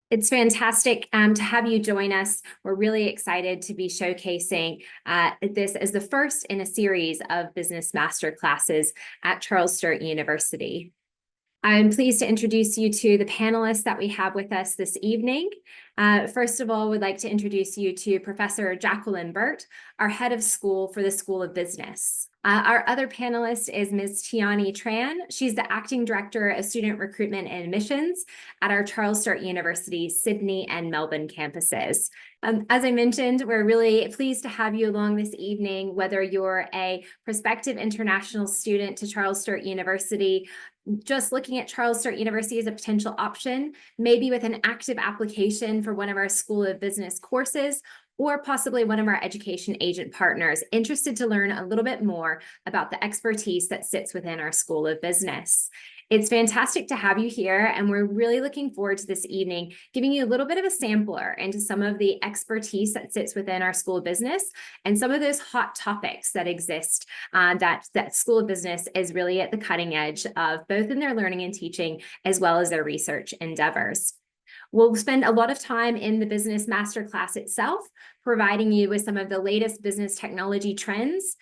It's fantastic to have you join us. We're really excited to be showcasing this as the first in a series of business master classes at Charles Sturt University. I'm pleased to introduce you to the panelists that we have with us this evening. First of all, we'd like to introduce you to Professor Jacqueline Birt, our head of school for the School of Business. Our other panelist is Ms. Tiani Tran. She's the Acting Director of Student Recruitment and Admissions at our Charles Sturt University, Sydney and Melbourne campuses. As I mentioned, we're really pleased to have you along this evening, whether you're a prospective international student to Charles Sturt University, just looking at Charles Sturt University as a potential option, maybe with an active application for one of our School of Business courses, or possibly one of our education agent partners interested to learn a little bit more about the expertise that sits within our School of Business. It's fantastic to have you here, and we're really looking forward to this evening giving you a little bit of a sampler into some of the expertise that sits within our School of Business and some of those hot topics that exist that School of Business is really at the cutting edge of, both in their learning and teaching as well as their research endeavors. We'll spend a lot of time in the business masterclass itself, providing you with some of the latest business technology trends.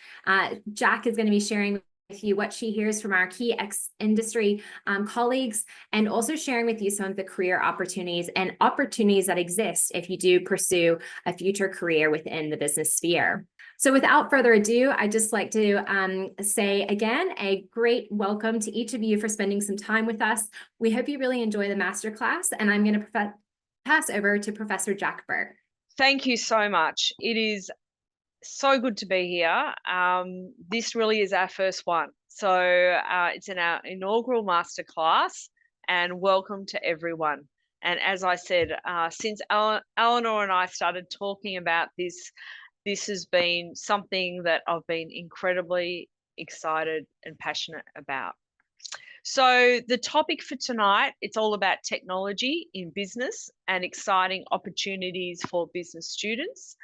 Jack is going to be sharing with you what she hears from our key ex-industry colleagues, and also sharing with you some of the career opportunities and opportunities that exist if you do pursue a future career within the business sphere. So without further ado, I'd just like to say again, a great welcome to each of you for spending some time with us. We hope you really enjoy the masterclass, and I'm going to pass over to Professor Jack Birt. Thank you so much. It is so good to be here. This really is our first one. So it's in our inaugural masterclass, and welcome to everyone. And as I said, since Eleanor and I started talking about this has been something that I've been incredibly excited and passionate about. So the topic for tonight, it's all about technology in business and exciting opportunities for business students.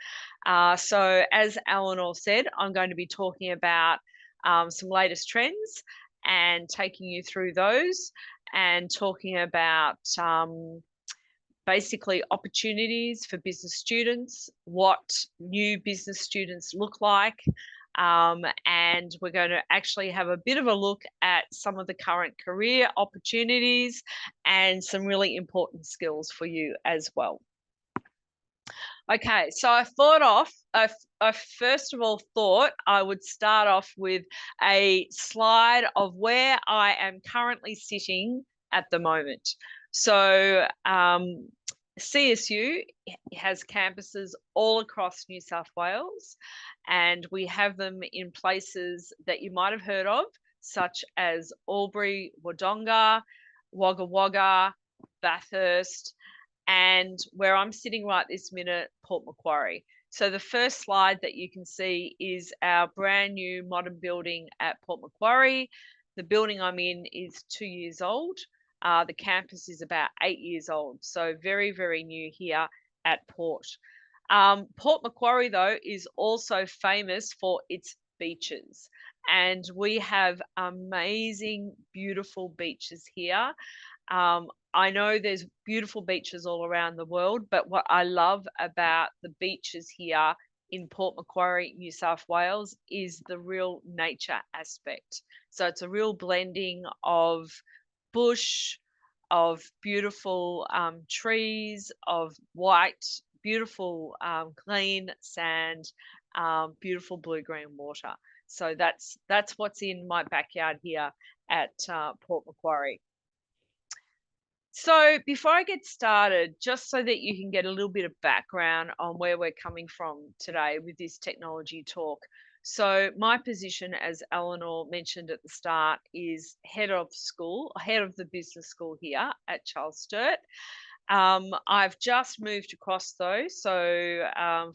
So as Eleanor said, I'm going to be talking about some latest trends and taking you through those, and talking about basically opportunities for business students, what new business students look like, and we're going to actually have a bit of a look at some of the current career opportunities and some really important skills for you as well. Okay, so I first of all thought I would start off with a slide of where I am currently sitting at the moment. So CSU has campuses all across New South Wales, and we have them in places that you might have heard of, such as Albury, Wodonga, Wagga Wagga, Bathurst, and where I'm sitting right this minute, Port Macquarie. So the first slide that you can see is our brand new modern building at Port Macquarie. The building I'm in is 2 years old. The campus is about 8 years old, so very, very new here at Port. Port Macquarie, though, is also famous for its beaches, and we have amazing, beautiful beaches here. I know there's beautiful beaches all around the world, but what I love about the beaches here in Port Macquarie, New South Wales, is the real nature aspect. So it's a real blending of bush, of beautiful trees, of white, beautiful clean sand, beautiful blue-green water. So that's what's in my backyard here at Port Macquarie. So before I get started, just so that you can get a little bit of background on where we're coming from today with this technology talk. So my position, as Eleanor mentioned at the start, is head of the business school here at Charles Sturt. I've just moved across though. So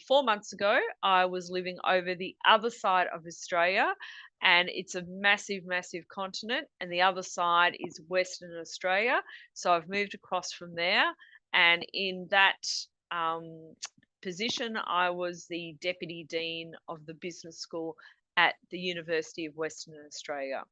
4 months ago, I was living over the other side of Australia, and it's a massive, massive continent, and the other side is Western Australia. So I've moved across from there, and in that position, I was the Deputy Dean of the Business School at the University of Western Australia.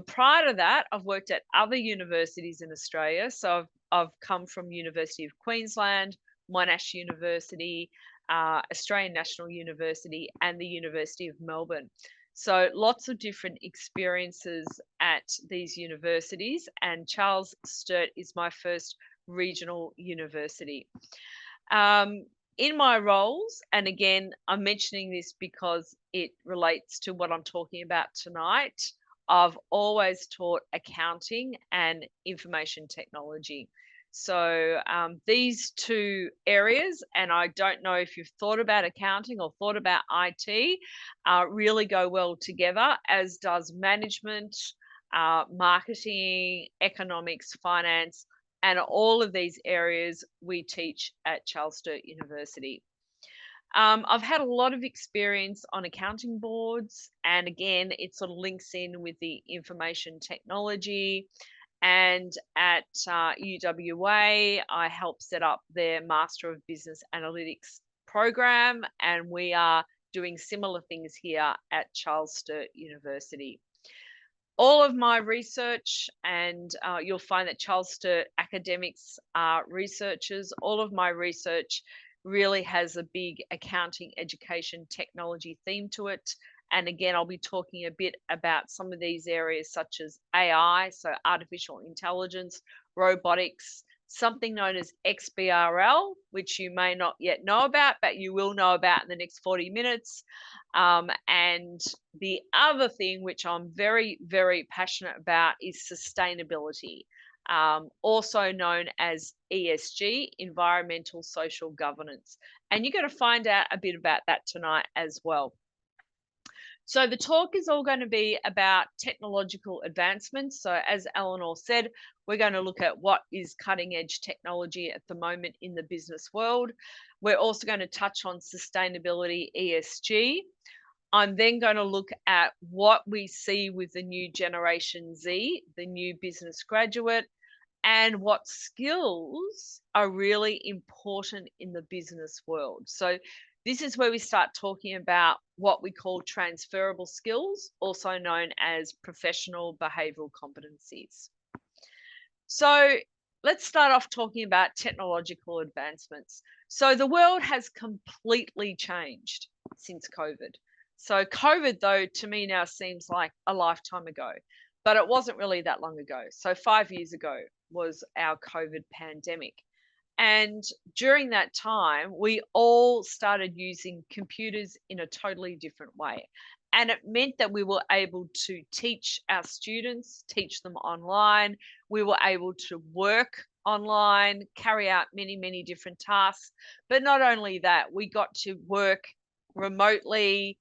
Prior to that, I've worked at other universities in Australia. So I've come from University of Queensland, Monash University, Australian National University, and the University of Melbourne. So lots of different experiences at these universities, and Charles Sturt is my first regional university. In my roles, and again, I'm mentioning this because it relates to what I'm talking about tonight, I've always taught accounting and information technology. So these two areas, and I don't know if you've thought about accounting or thought about IT, really go well together, as does management, marketing, economics, finance, and all of these areas we teach at Charles Sturt University. I've had a lot of experience on accounting boards, and again, it sort of links in with the information technology. And at UWA, I helped set up their Master of Business Analytics program, and we are doing similar things here at Charles Sturt University. All of my research, and you'll find that Charles Sturt academics are researchers, all of my research really has a big accounting, education, technology theme to it. And again, I'll be talking a bit about some of these areas such as AI, so artificial intelligence, robotics, something known as XBRL, which you may not yet know about, but you will know about in the next 40 minutes. And the other thing, which I'm very, very passionate about, is sustainability, also known as ESG, environmental social governance. And you're going to find out a bit about that tonight as well. So the talk is all going to be about technological advancements. So as Eleanor said, we're going to look at what is cutting edge technology at the moment in the business world. We're also going to touch on sustainability, ESG. I'm then going to look at what we see with the new Generation Z, the new business graduate, and what skills are really important in the business world. So this is where we start talking about what we call transferable skills, also known as professional behavioral competencies. So let's start off talking about technological advancements. So the world has completely changed since COVID. So COVID, though, to me now seems like a lifetime ago, but it wasn't really that long ago. So 5 years ago was our COVID pandemic. And during that time, we all started using computers in a totally different way. And it meant that we were able to teach our students, teach them online. We were able to work online, carry out many, many different tasks. But not only that, we got to work remotely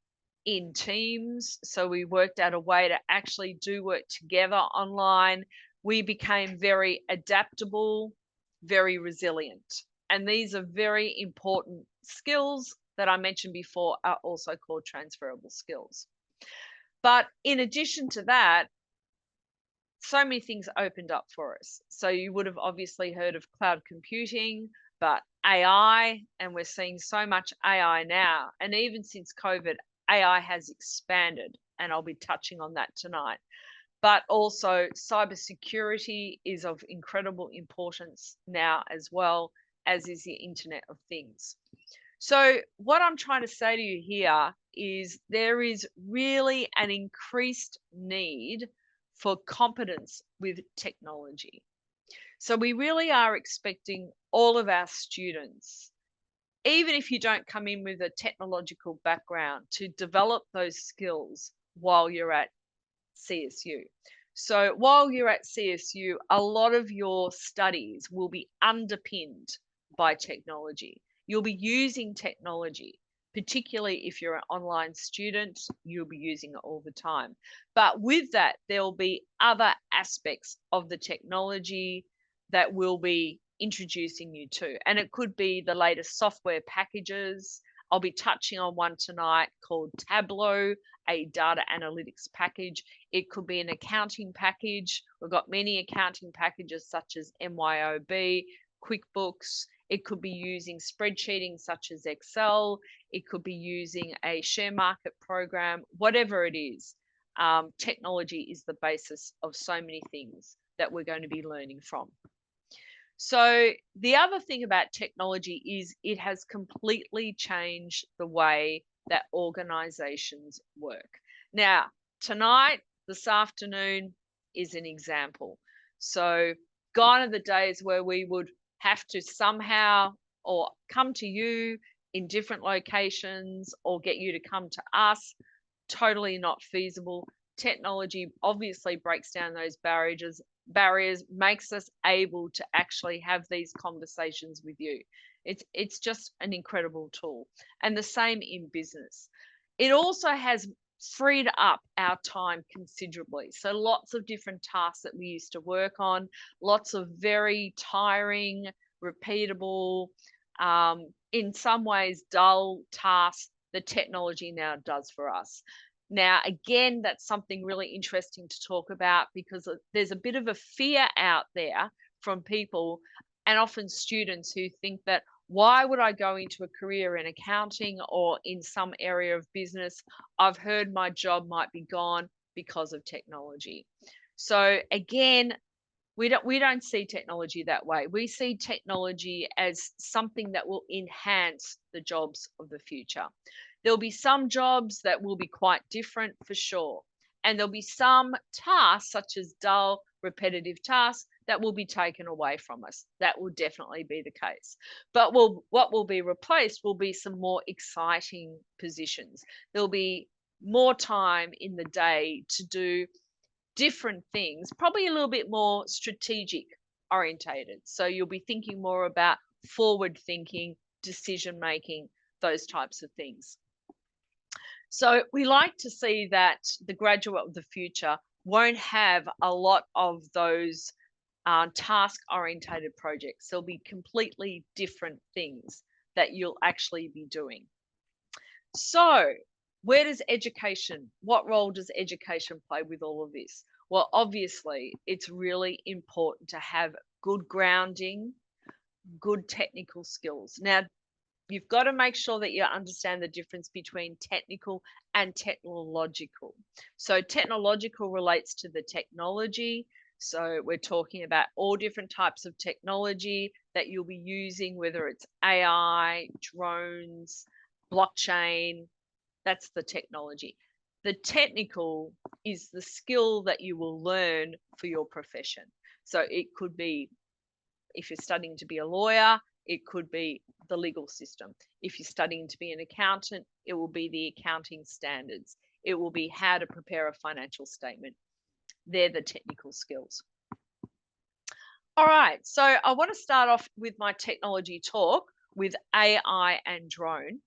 in teams. So we worked out a way to actually do work together online. We became very adaptable, very resilient. And these are very important skills that I mentioned before are also called transferable skills. But in addition to that, so many things opened up for us. So you would have obviously heard of cloud computing, but AI, and we're seeing so much AI now. And even since COVID, AI has expanded, and I'll be touching on that tonight. But also cybersecurity is of incredible importance now, as well as is the Internet of Things. So what I'm trying to say to you here is there is really an increased need for competence with technology. So we really are expecting all of our students, even if you don't come in with a technological background, to develop those skills while you're at CSU. So while you're at CSU, a lot of your studies will be underpinned by technology. You'll be using technology, particularly if you're an online student, you'll be using it all the time. But with that, there'll be other aspects of the technology that will be introducing you to. And it could be the latest software packages. I'll be touching on one tonight called Tableau, a data analytics package. It could be an accounting package. We've got many accounting packages such as MYOB, QuickBooks. It could be using spreadsheeting such as Excel. It could be using a share market program, whatever it is. Technology is the basis of so many things that we're going to be learning from. So the other thing about technology is it has completely changed the way that organizations work. Now, tonight, this afternoon is an example. So gone are the days where we would have to somehow or come to you in different locations or get you to come to us. Totally not feasible. Technology obviously breaks down those barriers, makes us able to actually have these conversations with you. It's just an incredible tool. And the same in business. It also has freed up our time considerably. So lots of different tasks that we used to work on, lots of very tiring, repeatable, in some ways dull tasks the technology now does for us. Now, again, that's something really interesting to talk about because there's a bit of a fear out there from people and often students who think that why would I go into a career in accounting or in some area of business? I've heard my job might be gone because of technology. So again, we don't see technology that way. We see technology as something that will enhance the jobs of the future. There'll be some jobs that will be quite different for sure. And there'll be some tasks, such as dull, repetitive tasks, that will be taken away from us. That will definitely be the case. But what will be replaced will be some more exciting positions. There'll be more time in the day to do different things, probably a little bit more strategic orientated. So you'll be thinking more about forward thinking, decision making, those types of things. So we like to see that the graduate of the future won't have a lot of those task orientated projects. There'll be completely different things that you'll actually be doing. So, where does education, what role does education play with all of this? Well, obviously, it's really important to have good grounding, good technical skills. Now, you've got to make sure that you understand the difference between technical and technological. So, technological relates to the technology. So, we're talking about all different types of technology that you'll be using, whether it's AI, drones, blockchain. That's the technology. The technical is the skill that you will learn for your profession. So it could be, if you're studying to be a lawyer, it could be the legal system. If you're studying to be an accountant, it will be the accounting standards. It will be how to prepare a financial statement. They're the technical skills. All right, so I want to start off with my technology talk with AI and drone.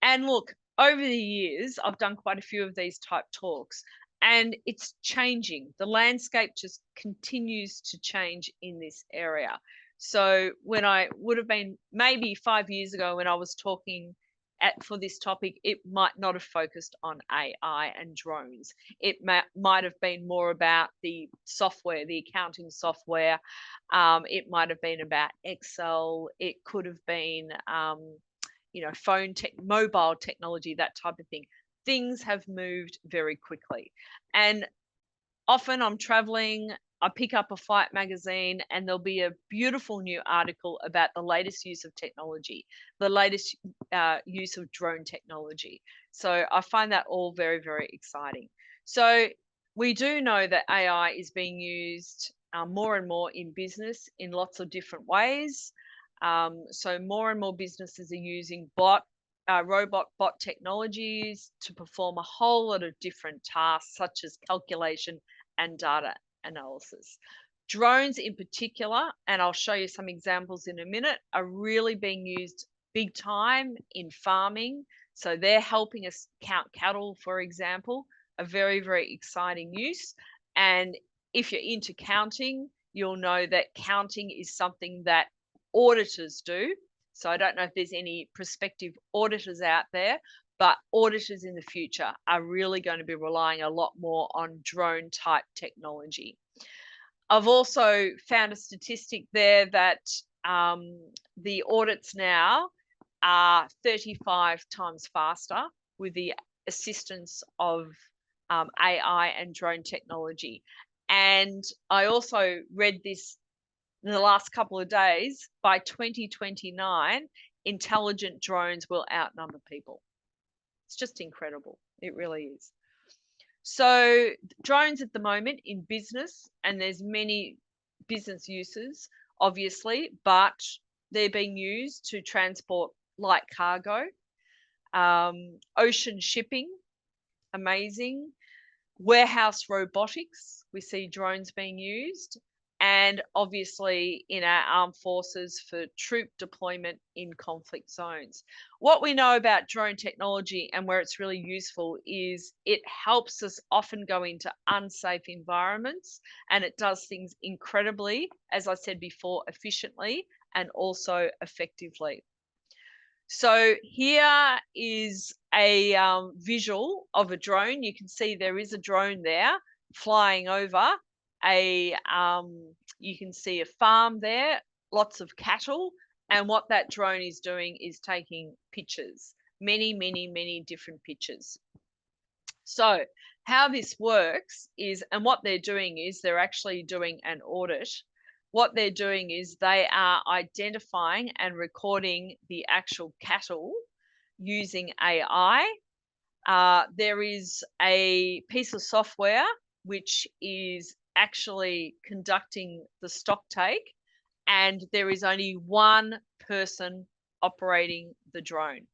And look, over the years, I've done quite a few of these type talks, and it's changing. The landscape just continues to change in this area. So when I would have been maybe 5 years ago when I was talking for this topic, it might not have focused on AI and drones. It might have been more about the software, the accounting software. It might have been about Excel. It could have been mobile technology, that type of thing. Things have moved very quickly. And often I'm traveling, I pick up a flight magazine, and there'll be a beautiful new article about the latest use of technology, the latest use of drone technology. So I find that all very, very exciting. So we do know that AI is being used more and more in business in lots of different ways. So more and more businesses are using robot bot technologies to perform a whole lot of different tasks, such as calculation and data analysis. Drones in particular, and I'll show you some examples in a minute, are really being used big time in farming. So they're helping us count cattle, for example, a very, very exciting use. And if you're into counting, you'll know that counting is something that auditors do. So I don't know if there's any prospective auditors out there, but auditors in the future are really going to be relying a lot more on drone type technology. I've also found a statistic there that the audits now are 35 times faster with the assistance of AI and drone technology. And I also read this in the last couple of days, by 2029, intelligent drones will outnumber people. It's just incredible. It really is. So drones at the moment in business, and there's many business uses, obviously, but they're being used to transport light cargo, ocean shipping, amazing, warehouse robotics, we see drones being used, and obviously in our armed forces for troop deployment in conflict zones. What we know about drone technology and where it's really useful is it helps us often go into unsafe environments, and it does things incredibly, as I said before, efficiently and also effectively. So here is a visual of a drone. You can see there is a drone there flying over a, you can see a farm there, lots of cattle. And what that drone is doing is taking pictures, many, many, many different pictures. So how this works is, and what they're doing is they're actually doing an audit. What they're doing is they are identifying and recording the actual cattle using AI. There is a piece of software which is actually conducting the stock take, and there is only one person operating the drone.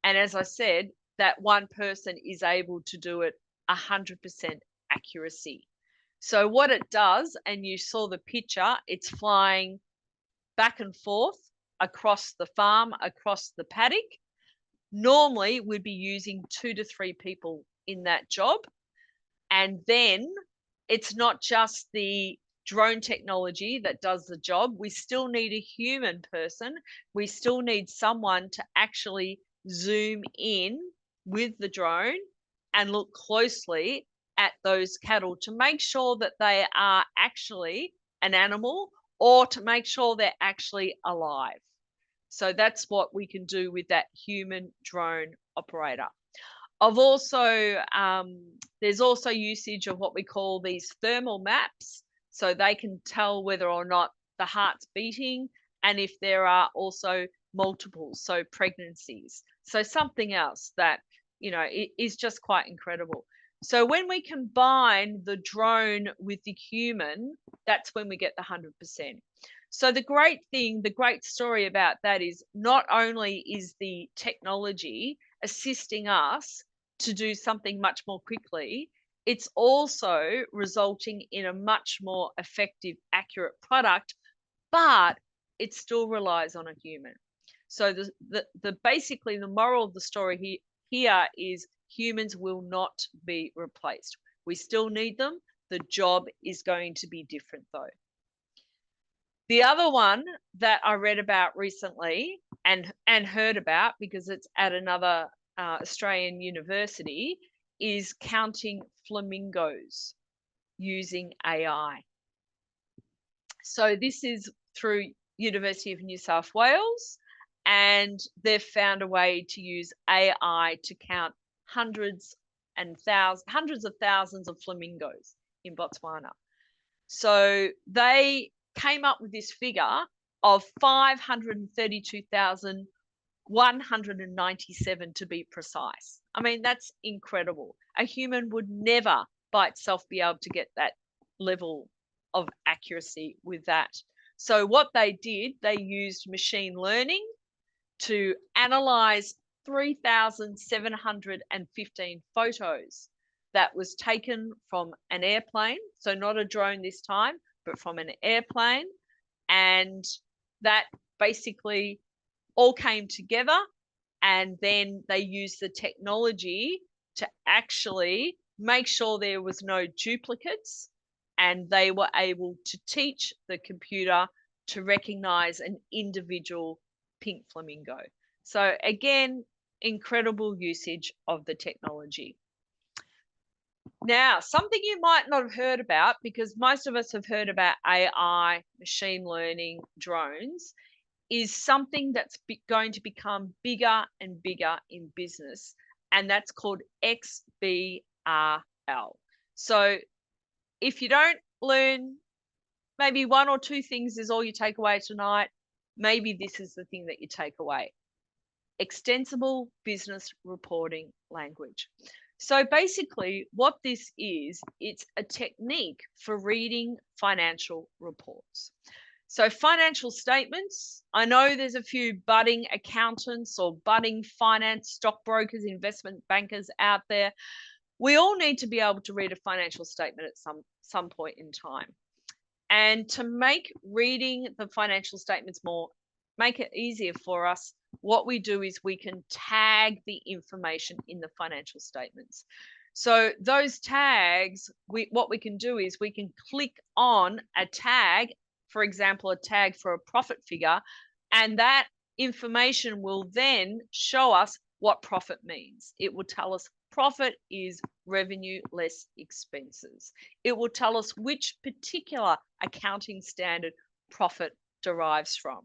And as I said, that one person is able to do it 100% accuracy. So what it does, and you saw the picture, it's flying back and forth across the farm, across the paddock. Normally, we'd be using 2 to 3 people in that job. And then it's not just the drone technology that does the job. We still need a human person. We still need someone to actually zoom in with the drone and look closely at those cattle to make sure that they are actually an animal, or to make sure they're actually alive. So that's what we can do with that human drone operator. I've also, there's also usage of what we call these thermal maps. So they can tell whether or not the heart's beating, and if there are also multiples, so pregnancies. So something else that, you know, is just quite incredible. So when we combine the drone with the human, that's when we get the 100%. So the great thing, the great story about that is not only is the technology assisting us to do something much more quickly, it's also resulting in a much more effective, accurate product, but it still relies on a human. So the basically the moral of the story here is humans will not be replaced. We still need them. The job is going to be different though. The other one that I read about recently and heard about, because it's at another Australian university, is counting flamingos using AI. So this is through University of New South Wales, and they've found a way to use AI to count hundreds of thousands of flamingos in Botswana. So they came up with this figure of 532,197 to be precise. I mean, that's incredible. A human would never by itself be able to get that level of accuracy with that. So what they did, they used machine learning to analyze 3,715 photos that was taken from an airplane. So not a drone this time, but from an airplane. And that basically all came together, and then they used the technology to actually make sure there was no duplicates, and they were able to teach the computer to recognize an individual pink flamingo. So again, incredible usage of the technology. Now, something you might not have heard about, because most of us have heard about AI, machine learning, drones, is something that's going to become bigger and bigger in business, and that's called XBRL. So if you don't learn maybe one or two things is all you take away tonight. Maybe this is the thing that you take away. Extensible business reporting language. So basically what this is, it's a technique for reading financial reports. So financial statements, I know there's a few budding accountants or budding finance stockbrokers, investment bankers out there. We all need to be able to read a financial statement at some point in time. And to make reading the financial statements make it easier for us, what we do is we can tag the information in the financial statements. So those tags, what we can do is we can click on a tag, for example, a tag for a profit figure, and that information will then show us what profit means. It will tell us profit is revenue less expenses. It will tell us which particular accounting standard profit derives from.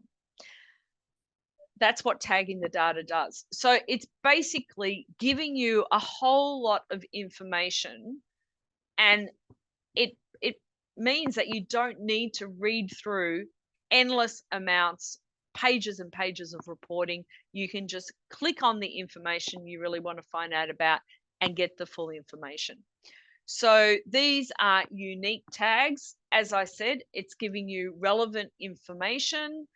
That's what tagging the data does. So it's basically giving you a whole lot of information, and it means that you don't need to read through endless amounts, pages and pages of reporting. You can just click on the information you really want to find out about and get the full information. So these are unique tags. As I said, it's giving you relevant information,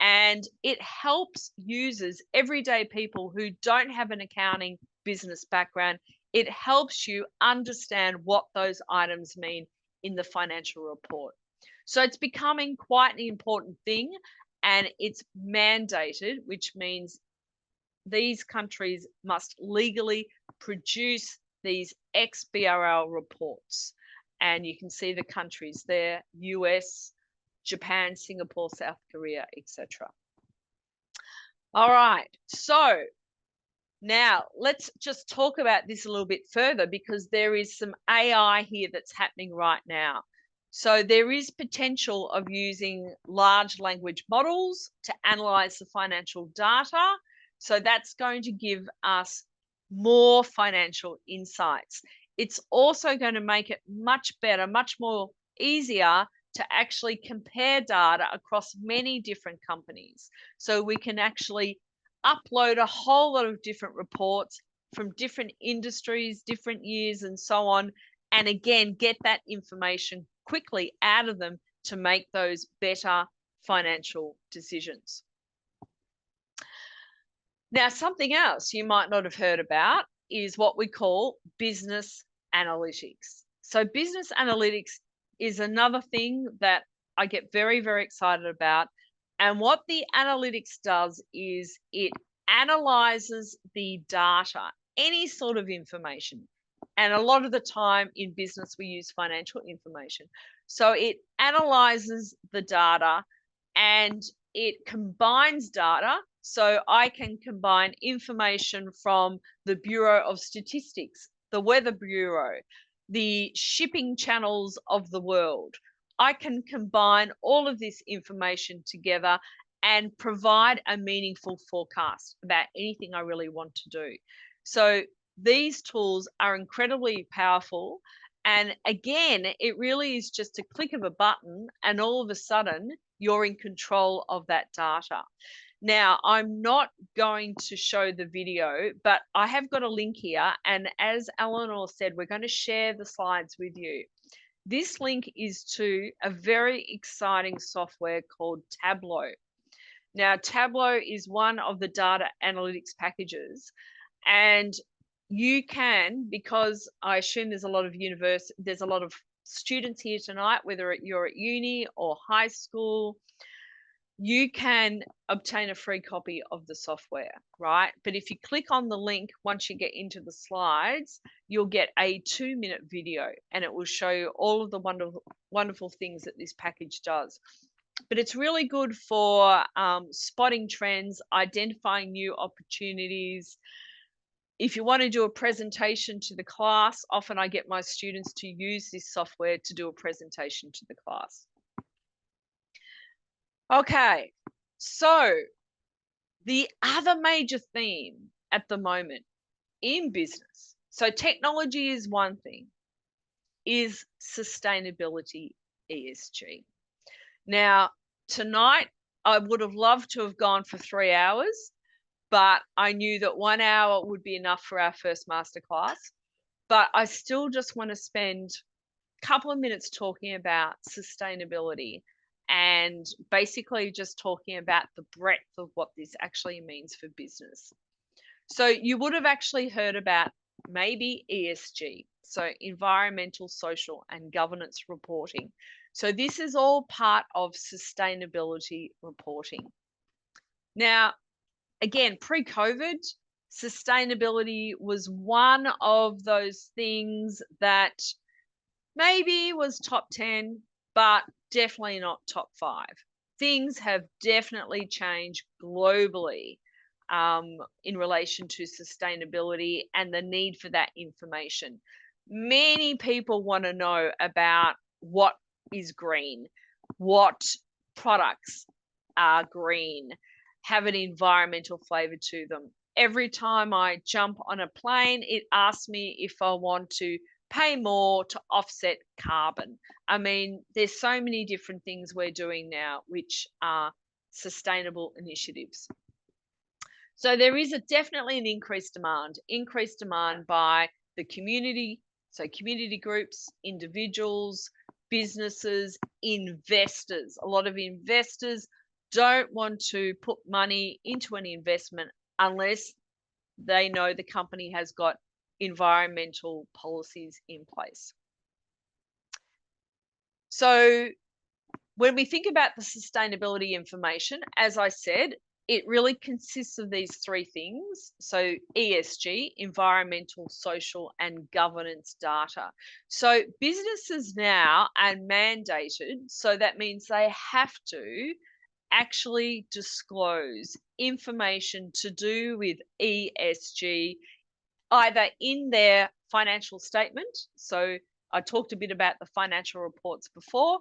and it helps users, everyday people who don't have an accounting business background. It helps you understand what those items mean in the financial report. So it's becoming quite an important thing, and it's mandated, which means these countries must legally produce these XBRL reports. And you can see the countries there: US, Japan, Singapore, South Korea, etc. All right, so now let's just talk about this a little bit further, because there is some AI here that's happening right now. So there is potential of using large language models to analyze the financial data. So that's going to give us more financial insights. It's also going to make it much better, much more easier to actually compare data across many different companies. So we can actually upload a whole lot of different reports from different industries, different years, and so on. And again, get that information quickly out of them to make those better financial decisions. Now, something else you might not have heard about is what we call business analytics. So business analytics is another thing that I get very, very excited about. And what the analytics does is it analyzes the data, any sort of information. And a lot of the time in business, we use financial information. So it analyzes the data and it combines data. So I can combine information from the Bureau of Statistics, the Weather Bureau, the shipping channels of the world. I can combine all of this information together and provide a meaningful forecast about anything I really want to do. So these tools are incredibly powerful. And again, it really is just a click of a button, and all of a sudden you're in control of that data. Now, I'm not going to show the video, but I have got a link here. And as Eleanor said, we're going to share the slides with you. This link is to a very exciting software called Tableau. Now, Tableau is one of the data analytics packages, and you can, because I assume there's a lot of students here tonight, whether you're at uni or high school, you can obtain a free copy of the software, right? But if you click on the link, once you get into the slides, you'll get a 2-minute video, and it will show you all of the wonderful things that this package does. But it's really good for spotting trends, identifying new opportunities. If you want to do a presentation to the class, often I get my students to use this software to do a presentation to the class. Okay, so the other major theme at the moment in business, so technology is one thing, is sustainability, ESG. Now, tonight, I would have loved to have gone for 3 hours, but I knew that 1 hour would be enough for our first masterclass. But I still just want to spend a couple of minutes talking about sustainability and basically just talking about the breadth of what this actually means for business. So you would have actually heard about maybe ESG, so environmental, social, and governance reporting. So this is all part of sustainability reporting. Now, again, pre-COVID, sustainability was one of those things that maybe was top 10, but definitely not top 5. Things have definitely changed globally in relation to sustainability and the need for that information. Many people want to know about what is green, what products are green, have an environmental flavor to them. Every time I jump on a plane, it asks me if I want to pay more to offset carbon. I mean, there's so many different things we're doing now which are sustainable initiatives. So there is definitely an increased demand by the community, so community groups, individuals, businesses, investors. A lot of investors don't want to put money into an investment unless they know the company has got environmental policies in place. So when we think about the sustainability information, as I said, it really consists of these 3 things. So ESG, environmental, social, and governance data. So businesses now are mandated, so that means they have to actually disclose information to do with ESG either in their financial statement. So I talked a bit about the financial reports before,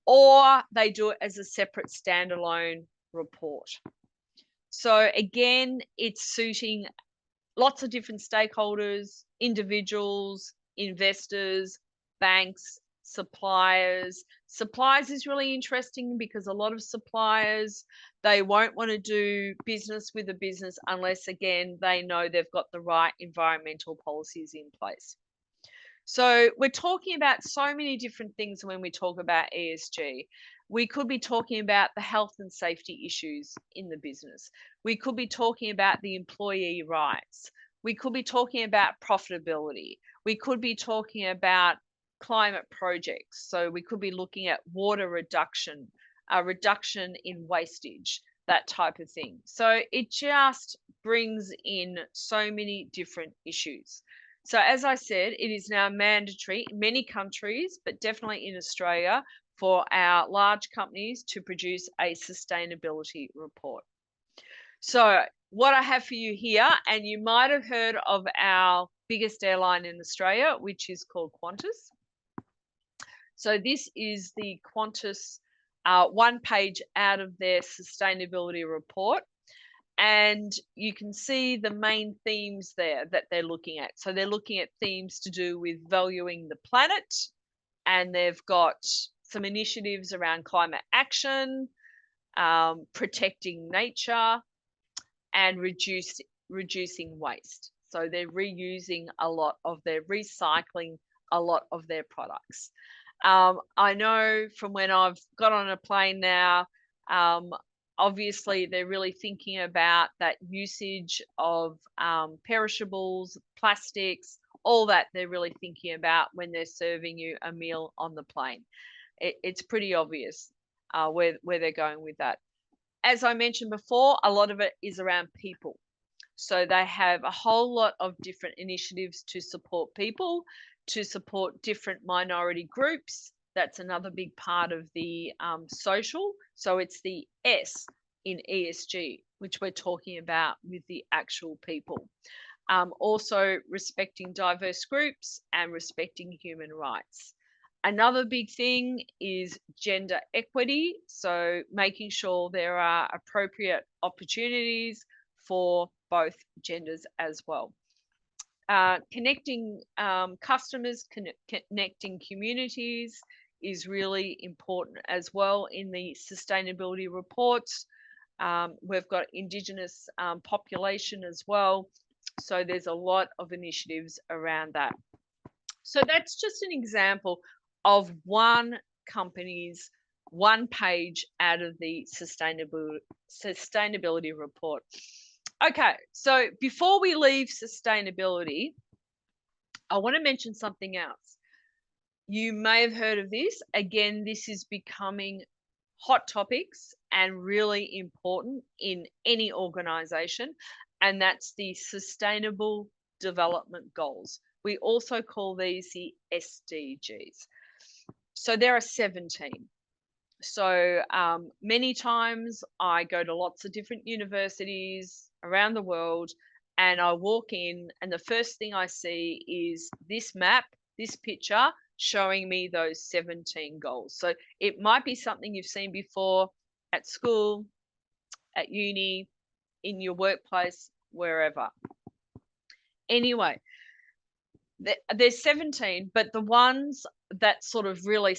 or they do it as a separate standalone report. So again, it's suiting lots of different stakeholders, individuals, investors, banks, suppliers. Suppliers is really interesting because a lot of suppliers, they won't want to do business with a business unless, again, they know they've got the right environmental policies in place. So we're talking about so many different things when we talk about ESG. We could be talking about the health and safety issues in the business. We could be talking about the employee rights. We could be talking about profitability. We could be talking about climate projects. So we could be looking at water reduction, a reduction in wastage, that type of thing. So it just brings in so many different issues. So as I said, it is now mandatory in many countries, but definitely in Australia, for our large companies to produce a sustainability report. So what I have for you here, and you might have heard of our biggest airline in Australia, which is called Qantas. So this is the Qantas one page out of their sustainability report. And you can see the main themes there that they're looking at. So they're looking at themes to do with valuing the planet, and they've got some initiatives around climate action, protecting nature, and reducing waste. So they're reusing a lot of their recycling a lot of their products. I know from when I've got on a plane now, obviously they're really thinking about that usage of perishables, plastics, all that they're really thinking about when they're serving you a meal on the plane. It's pretty obvious where they're going with that. As I mentioned before, a lot of it is around people. So they have a whole lot of different initiatives to support people, to support different minority groups. That's another big part of the social. So it's the S in ESG, which we're talking about with the actual people. Also respecting diverse groups and respecting human rights. Another big thing is gender equity. So making sure there are appropriate opportunities for both genders as well. Connecting customers, connecting communities is really important as well in the sustainability reports. We've got Indigenous population as well. So there's a lot of initiatives around that. So that's just an example of one company's one page out of the sustainability report. Okay, so before we leave sustainability, I want to mention something else. You may have heard of this. Again, this is becoming hot topics and really important in any organization, and that's the Sustainable Development Goals. We also call these the SDGs. So there are 17. So many times I go to lots of different universities around the world, and I walk in, and the first thing I see is this map, this picture showing me those 17 goals. So it might be something you've seen before at school, at uni, in your workplace, wherever. Anyway, there's 17, but the ones that sort of really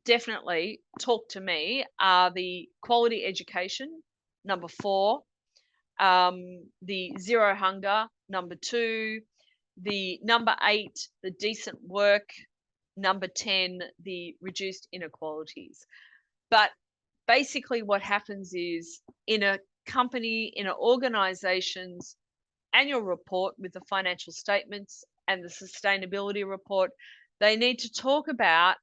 definitely talk to me are the quality education, number 4, the zero hunger, number 2, the number 8, the decent work, number 10, the reduced inequalities. But basically what happens is in a company, in an organization's annual report with the financial statements and the sustainability report, they need to talk about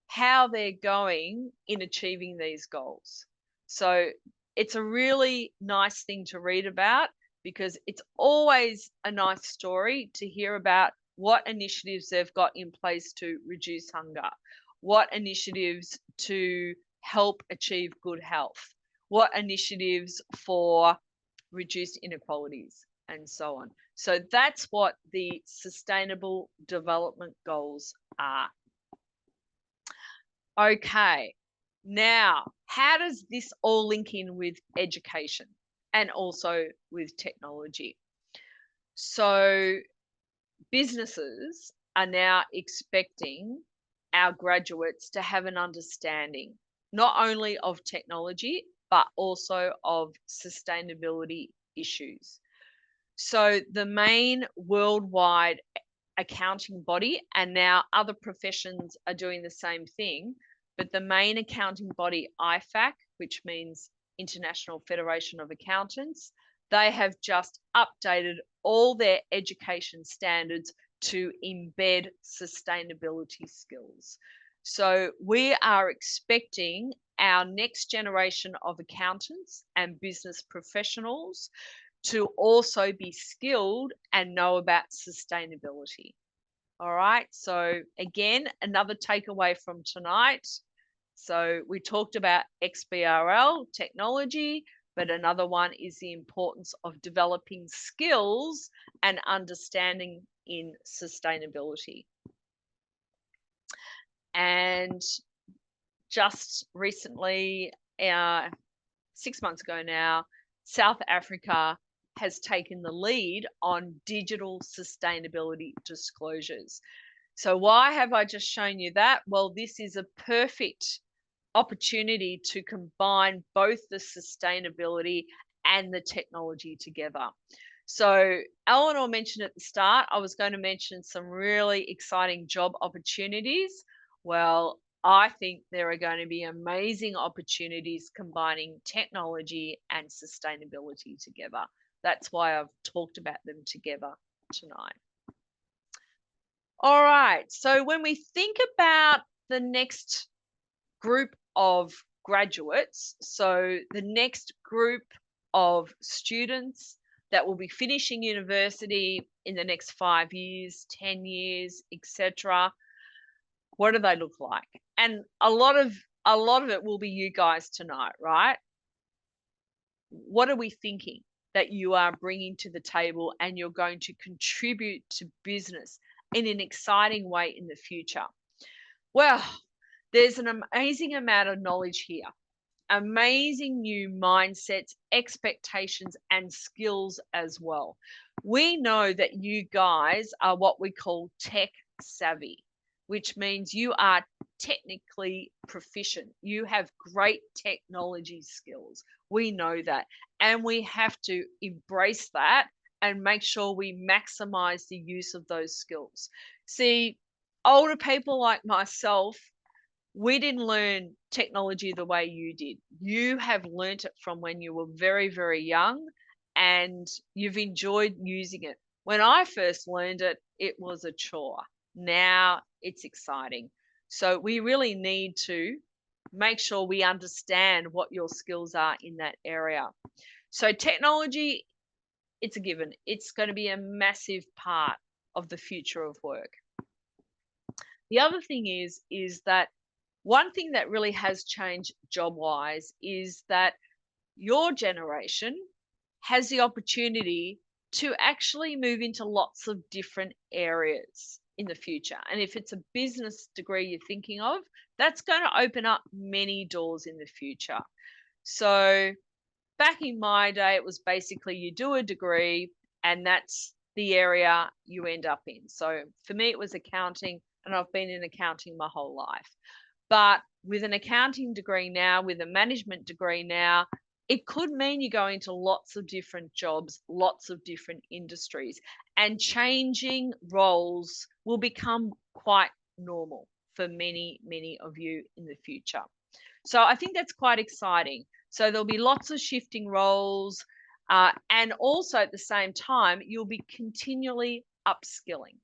how they're going in achieving these goals. So it's a really nice thing to read about, because it's always a nice story to hear about what initiatives they've got in place to reduce hunger, what initiatives to help achieve good health, what initiatives for reduced inequalities, and so on. So that's what the Sustainable Development Goals are. Okay, now how does this all link in with education and also with technology? So businesses are now expecting our graduates to have an understanding not only of technology, but also of sustainability issues. So the main worldwide accounting body, and now other professions are doing the same thing, but the main accounting body, IFAC, which means International Federation of Accountants, they have just updated all their education standards to embed sustainability skills. So we are expecting our next generation of accountants and business professionals to also be skilled and know about sustainability. All right, so again, another takeaway from tonight. So we talked about XBRL technology, but another one is the importance of developing skills and understanding in sustainability. And just recently, 6 months ago now, South Africa has taken the lead on digital sustainability disclosures. So why have I just shown you that? Well, this is a perfect opportunity to combine both the sustainability and the technology together. So Eleanor mentioned at the start, I was going to mention some really exciting job opportunities. Well, I think there are going to be amazing opportunities combining technology and sustainability together. That's why I've talked about them together tonight. All right, so when we think about the next group of graduates, so the next group of students that will be finishing university in the next 5 years, 10 years, etc., what do they look like? And a lot of it will be you guys tonight, right? What are we thinking that you are bringing to the table and you're going to contribute to business in an exciting way in the future? Well, there's an amazing amount of knowledge here, amazing new mindsets, expectations, and skills as well. We know that you guys are what we call tech savvy. which means you are technically proficient. You have great technology skills. We know that. And we have to embrace that and make sure we maximize the use of those skills. See, older people like myself, we didn't learn technology the way you did. You have learnt it from when you were very, very young and you've enjoyed using it. When I first learned it, it was a chore. Now it's exciting. So we really need to make sure we understand what your skills are in that area. So technology, it's a given. It's going to be a massive part of the future of work. The other thing is that one thing that really has changed job wise is that your generation has the opportunity to actually move into lots of different areas in the future. And if it's a business degree you're thinking of, that's going to open up many doors in the future. So back in my day, it was basically you do a degree and that's the area you end up in. So for me, it was accounting, and I've been in accounting my whole life. But with an accounting degree now, with a management degree now, it could mean you go into lots of different jobs, lots of different industries, and changing roles will become quite normal for many, many of you in the future. So I think that's quite exciting. So there'll be lots of shifting roles, and also at the same time, you'll be continually upskilling.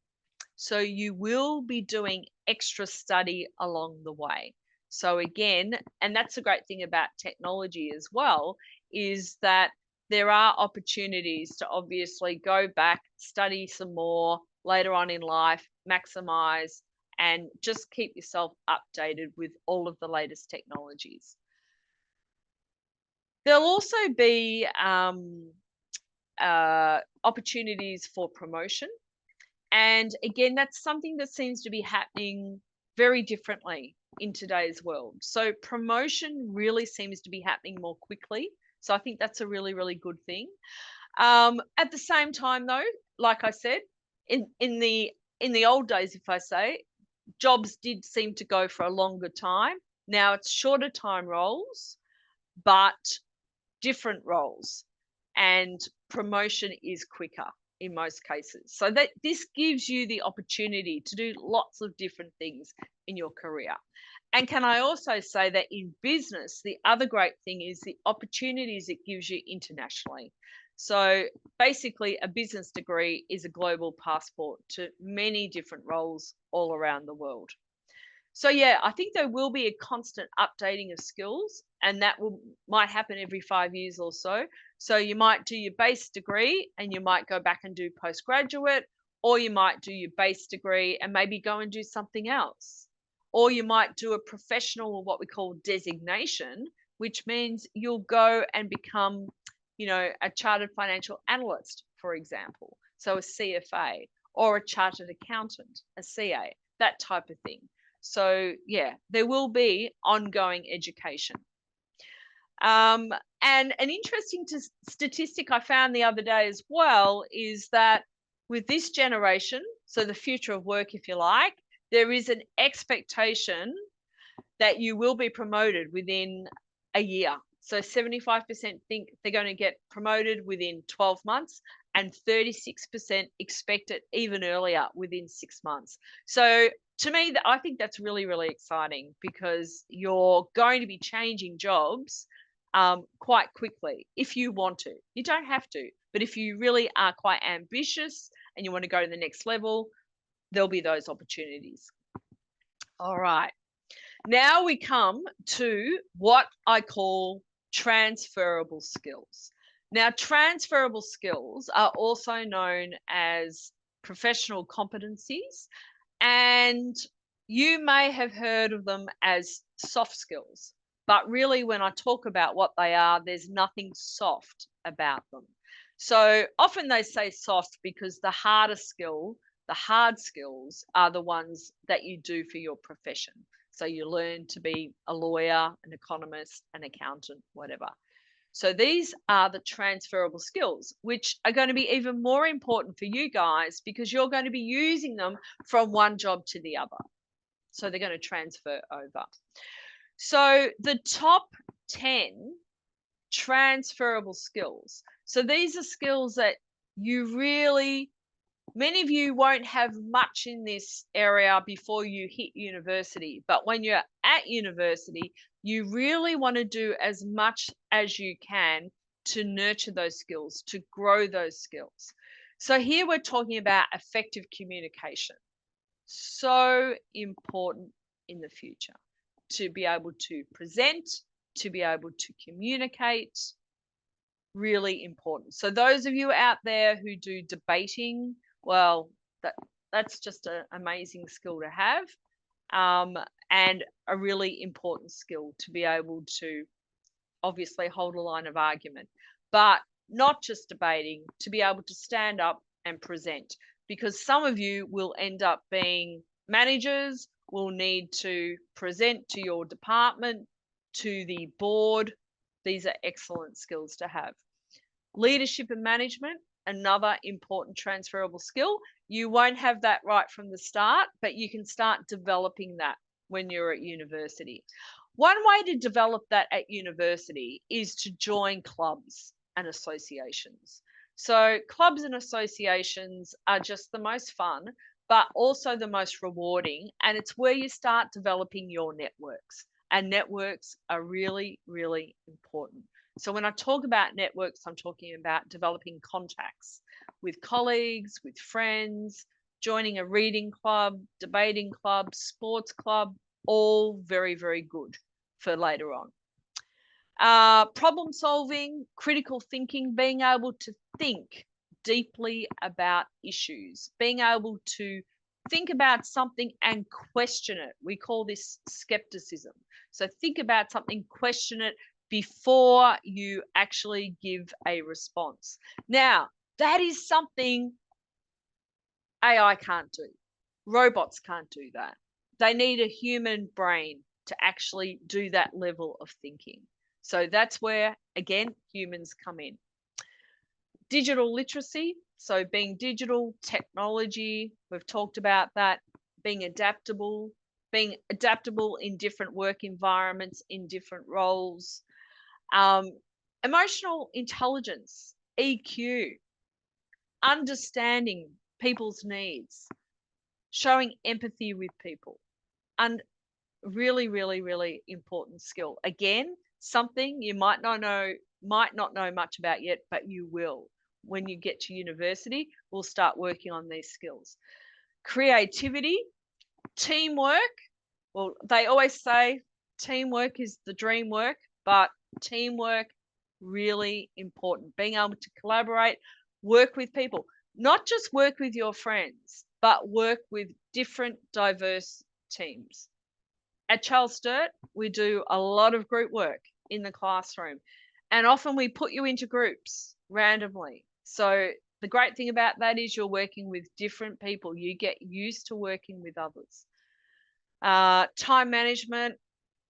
So you will be doing extra study along the way. So again, and that's a great thing about technology as well, is that there are opportunities to obviously go back, study some more later on in life, maximize, and just keep yourself updated with all of the latest technologies. There'll also be opportunities for promotion. And again, that's something that seems to be happening very differently in today's world. So promotion really seems to be happening more quickly. So I think that's a really, really good thing. At the same time, though, like I said, in the old days, if I say, jobs did seem to go for a longer time. Now it's shorter time roles, but different roles, and promotion is quicker in most cases. So that this gives you the opportunity to do lots of different things in your career. And can I also say that in business, the other great thing is the opportunities it gives you internationally. So basically, a business degree is a global passport to many different roles all around the world. So yeah, I think there will be a constant updating of skills, and that might happen every 5 years or so. So you might do your base degree and you might go back and do postgraduate, or you might do your base degree and maybe go and do something else. Or you might do a professional, or what we call designation, which means you'll go and become, a chartered financial analyst, for example. So a CFA, or a chartered accountant, a CA, that type of thing. So yeah, there will be ongoing education. And an interesting statistic I found the other day as well is that with this generation, so the future of work, if you like, there is an expectation that you will be promoted within a year. So 75% think they're going to get promoted within 12 months, and 36% expect it even earlier, within 6 months. So to me, I think that's really, really exciting, because you're going to be changing jobs quite quickly if you want to. You don't have to, but if you really are quite ambitious and you want to go to the next level, there'll be those opportunities. All right. Now we come to what I call transferable skills. Now, transferable skills are also known as professional competencies, and you may have heard of them as soft skills. But really, when I talk about what they are, there's nothing soft about them. So often they say soft because the hard skills are the ones that you do for your profession. So you learn to be a lawyer, an economist, an accountant, whatever. So these are the transferable skills, which are going to be even more important for you guys, because you're going to be using them from one job to the other. So they're going to transfer over. So the top 10 transferable skills. So these are skills that you really, many of you won't have much in this area before you hit university, but when you're at university, you really want to do as much as you can to nurture those skills, to grow those skills. So here we're talking about effective communication. So important in the future to be able to present, to be able to communicate, really important. So those of you out there who do debating, well, that's just an amazing skill to have, and a really important skill to be able to obviously hold a line of argument, but not just debating, to be able to stand up and present, because some of you will end up being managers, will need to present to your department, to the board. These are excellent skills to have. Leadership and management, another important transferable skill. You won't have that right from the start, but you can start developing that when you're at university. One way to develop that at university is to join clubs and associations. So clubs and associations are just the most fun, but also the most rewarding. And it's where you start developing your networks. And networks are really, really important. So when I talk about networks, I'm talking about developing contacts with colleagues, with friends, joining a reading club, debating club, sports club, all very, very good for later on. Problem solving, critical thinking, being able to think deeply about issues, being able to think about something and question it. We call this skepticism. So think about something, question it before you actually give a response. Now, that is something AI can't do. Robots can't do that. They need a human brain to actually do that level of thinking. So that's where, again, humans come in. Digital literacy, so being digital, technology, we've talked about that, being adaptable in different work environments, in different roles. Emotional intelligence, EQ, understanding people's needs, showing empathy with people, and really, really, really important skill. Again, something you might not know much about yet, but you will. When you get to university, we'll start working on these skills. Creativity, teamwork. Well, they always say teamwork is the dream work, but teamwork, really important. Being able to collaborate, work with people, not just work with your friends, but work with different diverse teams. At Charles Sturt, we do a lot of group work in the classroom, and often we put you into groups randomly. So the great thing about that is you're working with different people. You get used to working with others. Time management,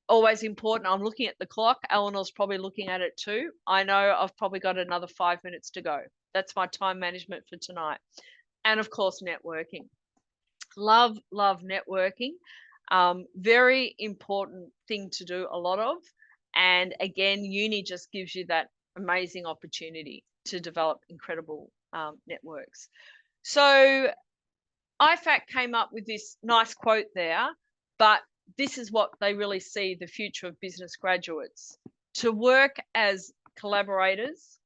always important. I'm looking at the clock. Eleanor's probably looking at it too. I know I've probably got another 5 minutes to go. That's my time management for tonight. And of course, networking. Love networking. Very important thing to do a lot of. And again, uni just gives you that amazing opportunity to develop incredible networks. So IFAC came up with this nice quote there, but this is what they really see the future of business graduates: to work as collaborators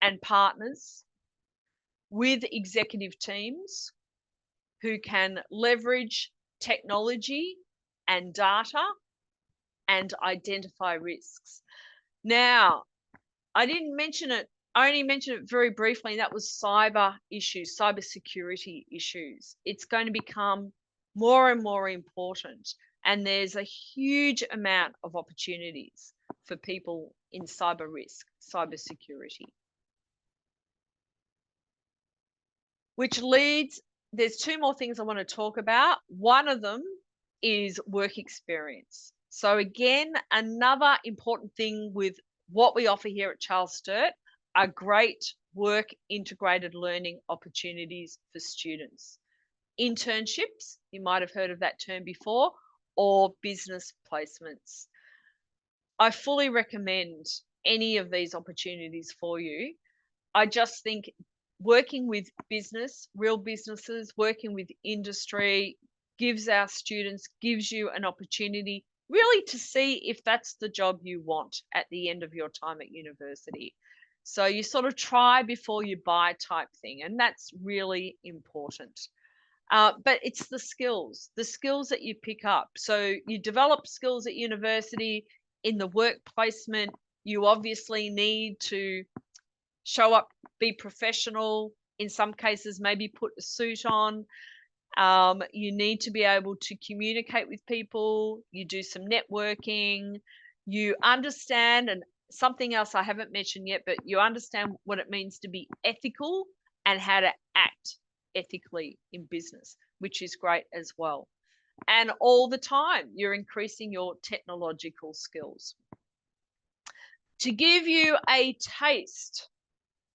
and partners with executive teams who can leverage technology and data and identify risks. Now, I didn't mention it, I only mentioned it very briefly, and that was cyber issues, cyber security issues. It's going to become more and more important, and there's a huge amount of opportunities for people in cyber risk, cyber security. Which leads, there's two more things I want to talk about. One of them is work experience. So again, another important thing with what we offer here at Charles Sturt are great work integrated learning opportunities for students. internships, you might have heard of that term before, or business placements. I fully recommend any of these opportunities for you. I just think working with business, real businesses, working with industry gives our students, gives you an opportunity really to see if that's the job you want at the end of your time at university. So you sort of try before you buy type thing, and that's really important. But it's the skills that you pick up. So you develop skills at university, in the work placement, you obviously need to show up, be professional. In some cases, maybe put a suit on. You need to be able to communicate with people. You do some networking. You understand, and something else I haven't mentioned yet, but you understand what it means to be ethical and how to act ethically in business, which is great as well. And all the time, you're increasing your technological skills. To give you a taste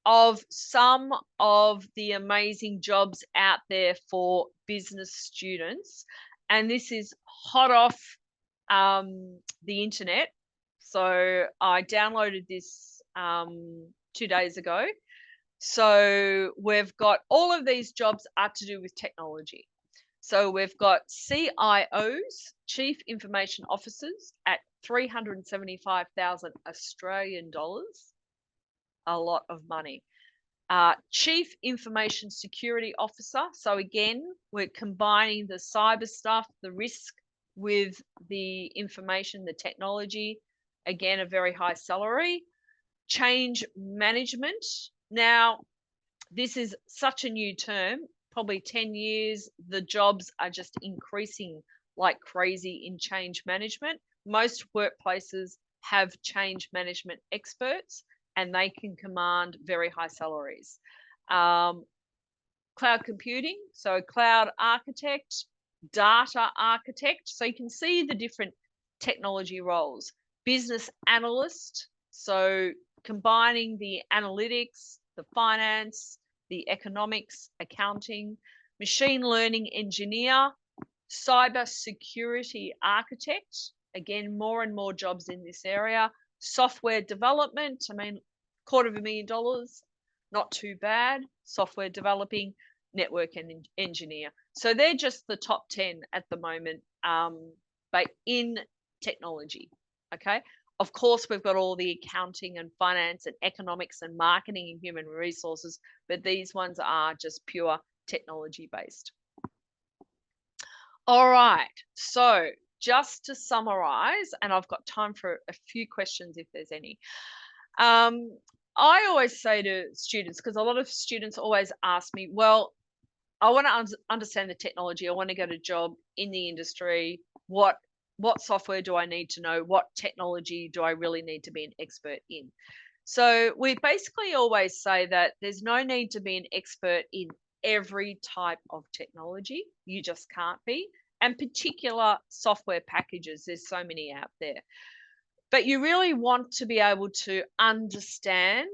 of some of the amazing jobs out there for business students, and this is hot off the internet. So I downloaded this 2 days ago. So we've got all of these jobs are to do with technology. So we've got CIOs, Chief Information Officers, at 375,000 Australian dollars. A lot of money. Chief Information Security Officer. So again, we're combining the cyber stuff, the risk with the information, the technology. Again, a very high salary. Change management. Now, this is such a new term, probably 10 years, the jobs are just increasing like crazy in change management. Most workplaces have change management experts, and they can command very high salaries. Cloud computing, so cloud architect, data architect. So you can see the different technology roles. Business analyst, so combining the analytics, the finance, the economics, accounting. Machine learning engineer, cyber security architect. Again, more and more jobs in this area. Software development, I mean, $250,000, not too bad. Software developing, network and engineer. So they're just the top 10 at the moment, but in technology. Okay. Of course, we've got all the accounting and finance and economics and marketing and human resources, but these ones are just pure technology based. All right. So just to summarize, and I've got time for a few questions if there's any. I always say to students, because a lot of students always ask me, well, I want to understand the technology. I want to get a job in the industry. What software do I need to know? What technology do I really need to be an expert in? So we basically always say that there's no need to be an expert in every type of technology. You just can't be. And particular software packages, there's so many out there. But you really want to be able to understand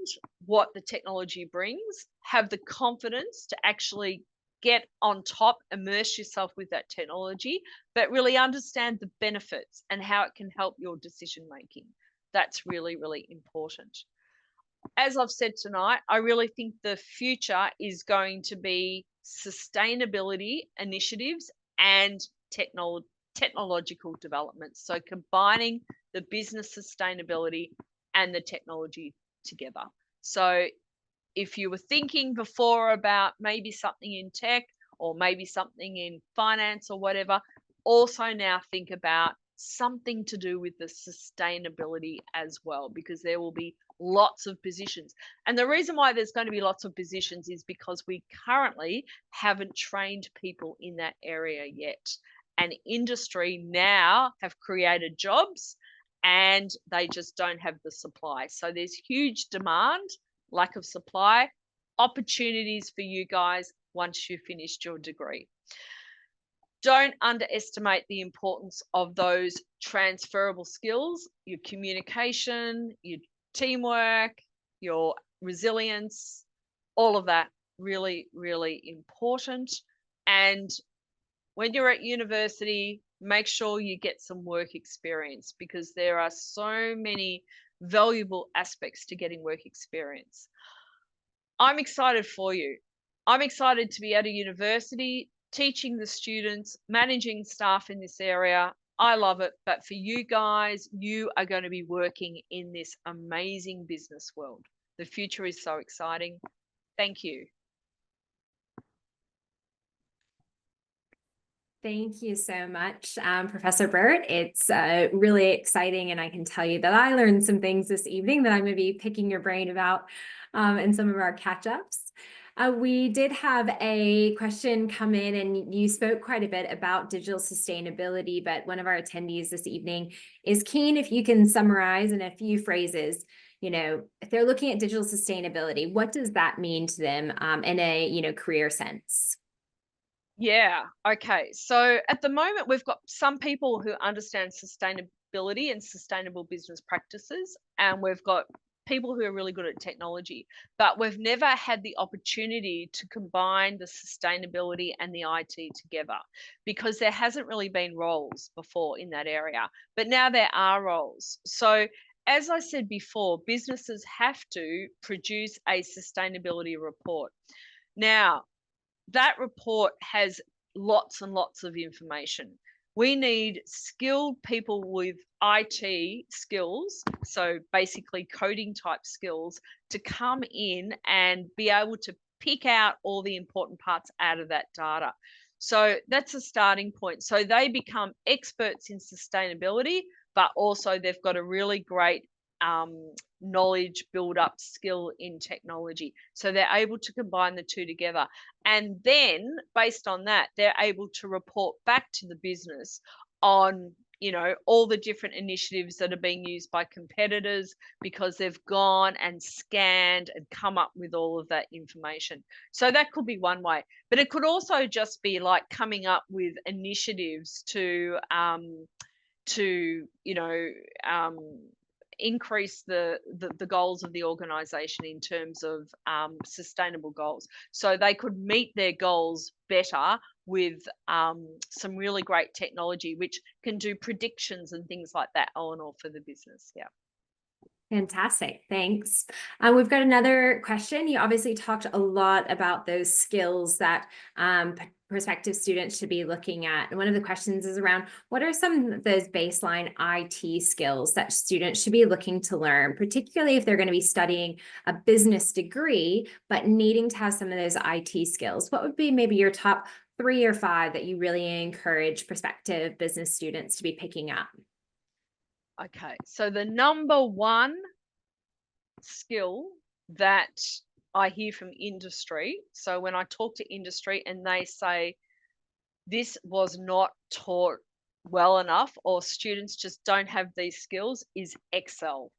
what the technology brings, have the confidence to actually get on top, immerse yourself with that technology, but really understand the benefits and how it can help your decision making. That's really, really important. As I've said tonight, I really think the future is going to be sustainability initiatives and technological developments. So combining the business sustainability and the technology together. So if you were thinking before about maybe something in tech or maybe something in finance or whatever, also now think about something to do with the sustainability as well, because there will be lots of positions. And the reason why there's going to be lots of positions is because we currently haven't trained people in that area yet. And industry now have created jobs and they just don't have the supply. So there's huge demand, lack of supply, opportunities for you guys once you've finished your degree. Don't underestimate the importance of those transferable skills, your communication, your teamwork, your resilience, all of that really, really important. And when you're at university, make sure you get some work experience, because there are so many valuable aspects to getting work experience. I'm excited for you. I'm excited to be at a university, teaching the students, managing staff in this area. I love it. But for you guys, you are going to be working in this amazing business world. The future is so exciting. Thank you. Thank you so much, Professor Birt. It's really exciting, and I can tell you that I learned some things this evening that I'm going to be picking your brain about in some of our catch-ups. We did have a question come in, and you spoke quite a bit about digital sustainability, but one of our attendees this evening is keen if you can summarize in a few phrases, if they're looking at digital sustainability, what does that mean to them in a, career sense? Yeah. Okay. So at the moment, we've got some people who understand sustainability and sustainable business practices, and we've got people who are really good at technology, but we've never had the opportunity to combine the sustainability and the IT together, because there hasn't really been roles before in that area. But now there are roles. So as I said before, businesses have to produce a sustainability report. Now, that report has lots and lots of information. We need skilled people with IT skills, so basically coding type skills, to come in and be able to pick out all the important parts out of that data. So that's a starting point. So they become experts in sustainability, but also they've got a really great knowledge build up skill in technology. So they're able to combine the two together. And then based on that, they're able to report back to the business on, all the different initiatives that are being used by competitors, because they've gone and scanned and come up with all of that information. So that could be one way, but it could also just be like coming up with initiatives to increase the goals of the organization in terms of sustainable goals. So they could meet their goals better with some really great technology, which can do predictions and things like that, all in all, for the business. Yeah. Fantastic. Thanks. We've got another question. You obviously talked a lot about those skills that prospective students should be looking at. And one of the questions is around what are some of those baseline IT skills that students should be looking to learn, particularly if they're going to be studying a business degree, but needing to have some of those IT skills? What would be maybe your top 3 or 5 that you really encourage prospective business students to be picking up? Okay, so the number one skill that I hear from industry, so when I talk to industry and they say this was not taught well enough, or students just don't have these skills, is Excel.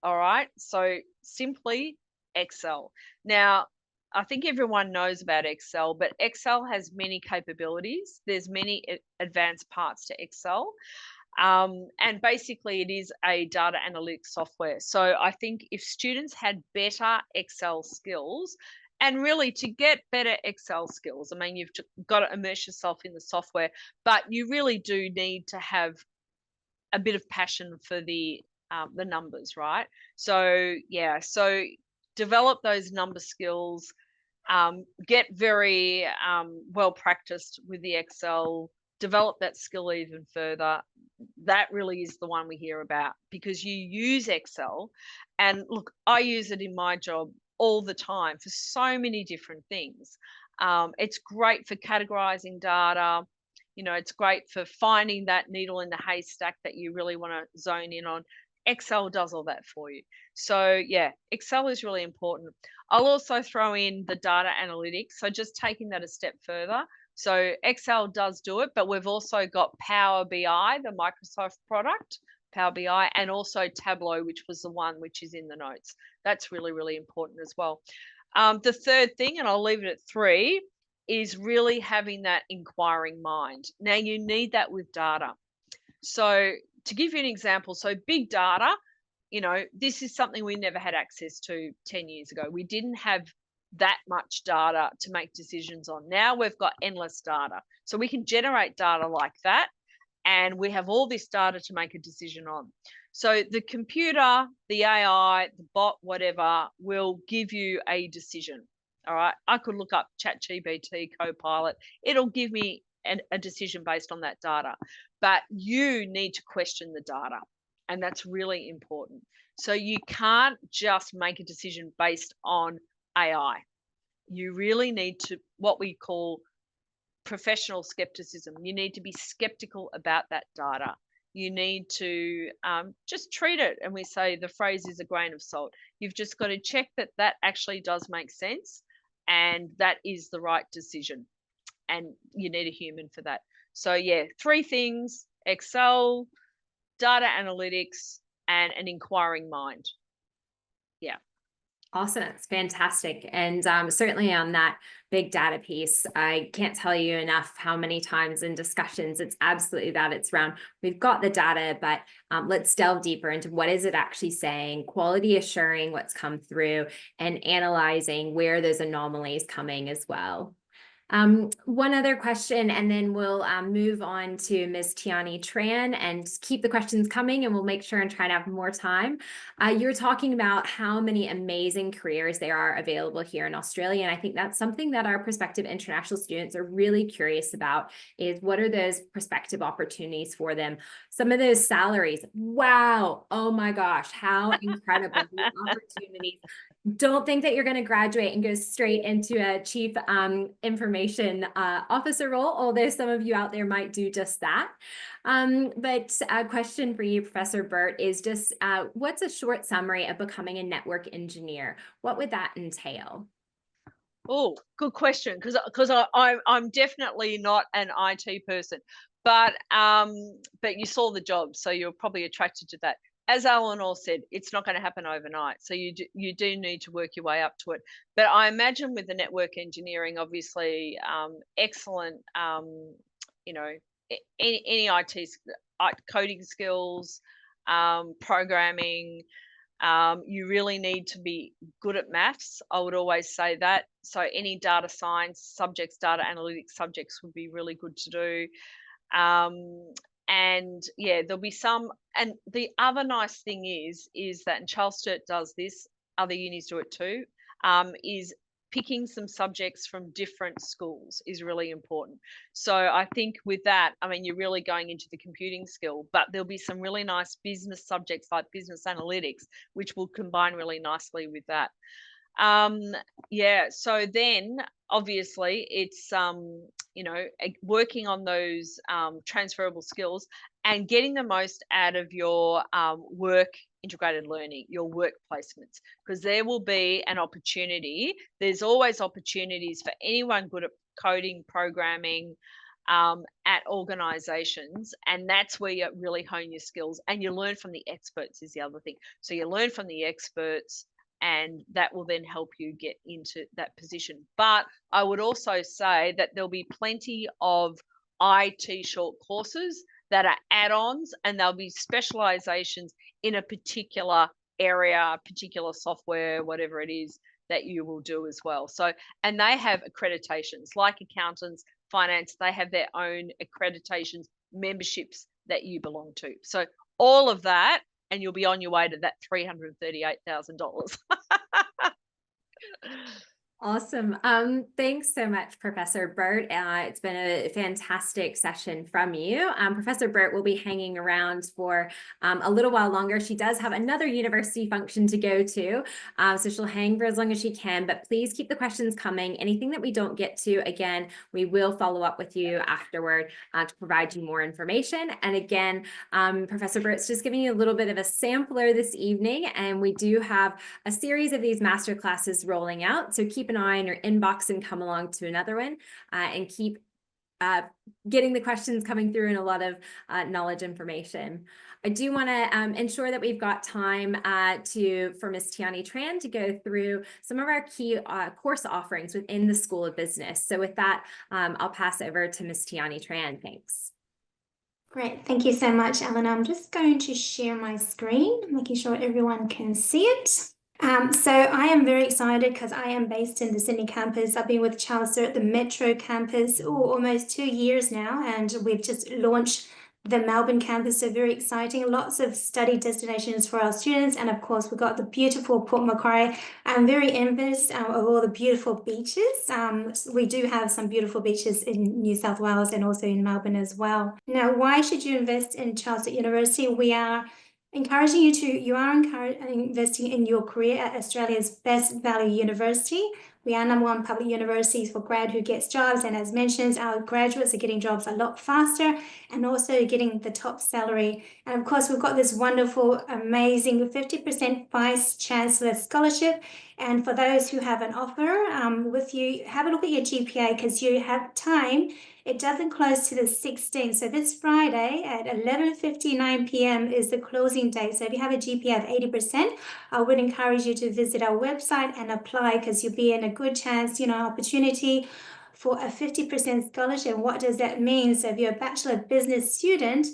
All right, so simply Excel. Now, I think everyone knows about Excel, but Excel has many capabilities. There's many advanced parts to Excel. And basically it is a data analytics software. So I think if students had better Excel skills, and really to get better Excel skills, I mean, you've got to immerse yourself in the software, but you really do need to have a bit of passion for the numbers, right? So yeah, so develop those number skills, get very well practiced with the Excel, develop that skill even further. That really is the one we hear about, because you use Excel, and look, I use it in my job all the time for so many different things. It's great for categorizing data. It's great for finding that needle in the haystack that you really want to zone in on. Excel does all that for you. So yeah, Excel is really important. I'll also throw in the data analytics. So just taking that a step further. So Excel does do it, but we've also got Power BI, the Microsoft product, Power BI, and also Tableau, which was the one which is in the notes. That's really, really important as well. The third thing, and I'll leave it at 3, is really having that inquiring mind. Now, you need that with data. So to give you an example, so big data, this is something we never had access to 10 years ago. We didn't have that much data to make decisions on. Now we've got endless data. So we can generate data like that, and we have all this data to make a decision on. So the computer, the AI, the bot, whatever, will give you a decision. All right. I could look up ChatGPT, Copilot. It'll give me a decision based on that data. But you need to question the data. And that's really important. So you can't just make a decision based on AI. You really need to, what we call professional skepticism. You need to be skeptical about that data. You need to just treat it. And we say the phrase is a grain of salt. You've just got to check that that actually does make sense and that is the right decision. And you need a human for that. So yeah, 3 things: Excel, data analytics, and an inquiring mind. Yeah. Awesome. It's fantastic. And certainly on that big data piece, I can't tell you enough how many times in discussions it's absolutely that. It's around, we've got the data, but let's delve deeper into what is it actually saying, quality assuring what's come through, and analyzing where those anomalies coming as well. One other question, and then we'll move on to Ms. Tiani Tran, and keep the questions coming, and we'll make sure and try to have more time. You're talking about how many amazing careers there are available here in Australia, and I think that's something that our prospective international students are really curious about, is what are those prospective opportunities for them? Some of those salaries, wow, oh my gosh, how incredible the opportunities. Don't think that you're going to graduate and go straight into a chief information officer role, although some of you out there might do just that. But a question for you, Professor Birt, is just what's a short summary of becoming a network engineer? What would that entail? Oh, good question, because I'm definitely not an IT person, but you saw the job, so you're probably attracted to that. As Eleanor said, it's not going to happen overnight, so you do need to work your way up to it. But I imagine with the network engineering, obviously, excellent, you know, any IT coding skills, programming. You really need to be good at maths. I would always say that. So any data science subjects, data analytics subjects would be really good to do. And yeah, there'll be some. And the other nice thing is that, and Charles Sturt does this, other unis do it too, is picking some subjects from different schools is really important. So I think with that, I mean, you're really going into the computing skill, but there'll be some really nice business subjects like business analytics, which will combine really nicely with that. Yeah, so then obviously it's you know, working on those transferable skills and getting the most out of your work integrated learning, your work placements, because there will be an opportunity. There's always opportunities for anyone good at coding, programming, at organizations, and that's where you really hone your skills, and you learn from the experts is the other thing. So you learn from the experts, and that will then help you get into that position. But I would also say that there'll be plenty of IT short courses that are add-ons, and there'll be specializations in a particular area, particular software, whatever it is that you will do as well. So, and they have accreditations like accountants, finance, they have their own accreditations, memberships that you belong to. So all of that, and you'll be on your way to that $338,000. Awesome. Thanks so much, Professor Birt. It's been a fantastic session from you. Professor Birt will be hanging around for a little while longer. She does have another university function to go to, so she'll hang for as long as she can, but please keep the questions coming. Anything that we don't get to, again, we will follow up with you afterward to provide you more information. And again, Professor Birt's just giving you a little bit of a sampler this evening, and we do have a series of these master classes rolling out, so keep an eye on your inbox and come along to another one, and keep getting the questions coming through and a lot of knowledge information. I do want to ensure that we've got time for Ms. Tiani Tran to go through some of our key course offerings within the School of Business. So with that, I'll pass over to Ms. Tiani Tran. Thanks. Great, thank you so much, Eleanor. I'm just going to share my screen, making sure everyone can see it. So I am very excited because I am based in the Sydney campus. I've been with Charles Sturt at the Metro campus almost 2 years now, and we've just launched the Melbourne campus. So very exciting. Lots of study destinations for our students, and of course we've got the beautiful Port Macquarie. I'm very envious of all the beautiful beaches. We do have some beautiful beaches in New South Wales and also in Melbourne as well. Now, why should you invest in Charles Sturt University? We are encouraging you are investing in your career at Australia's best value university. We are #1 public universities for grad who gets jobs, and as mentioned, our graduates are getting jobs a lot faster and also getting the top salary. And of course, we've got this wonderful, amazing 50% Vice Chancellor Scholarship. And for those who have an offer with you, have a look at your GPA because you have time. It doesn't close to the 16th. So this Friday at 11:59 p.m. is the closing date. So if you have a GPA of 80%, I would encourage you to visit our website and apply because you'll be in a good chance, opportunity for a 50% scholarship. What does that mean? So if you're a Bachelor of Business student,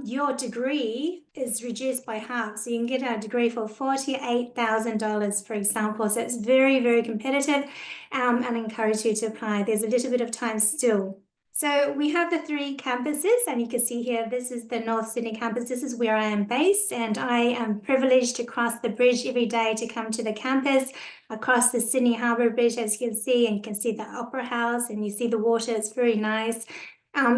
your degree is reduced by half. So you can get a degree for $48,000, for example. So it's very, very competitive, and I encourage you to apply. There's a little bit of time still. So we have the 3 campuses, and you can see here, this is the North Sydney campus. This is where I am based, and I am privileged to cross the bridge every day to come to the campus, across the Sydney Harbour Bridge, as you can see, and you can see the Opera House, and you see the water. It's very nice.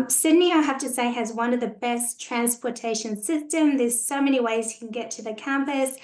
Sydney, I have to say, has one of the best transportation system. There's so many ways you can get to the campus.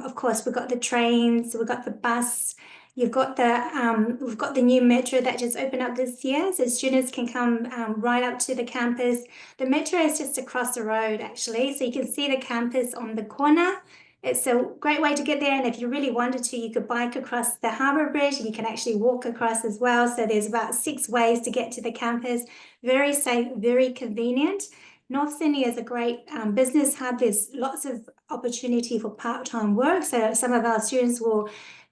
Of course, we've got the trains, we've got the bus, we've got the new metro that just opened up this year, so students can come right up to the campus. The metro is just across the road, actually, so you can see the campus on the corner. It's a great way to get there, and if you really wanted to, you could bike across the Harbour Bridge, and you can actually walk across as well. So there's about 6 ways to get to the campus. Very safe, very convenient. North Sydney is a great business hub. There's lots of opportunity for part-time work. So some of our students will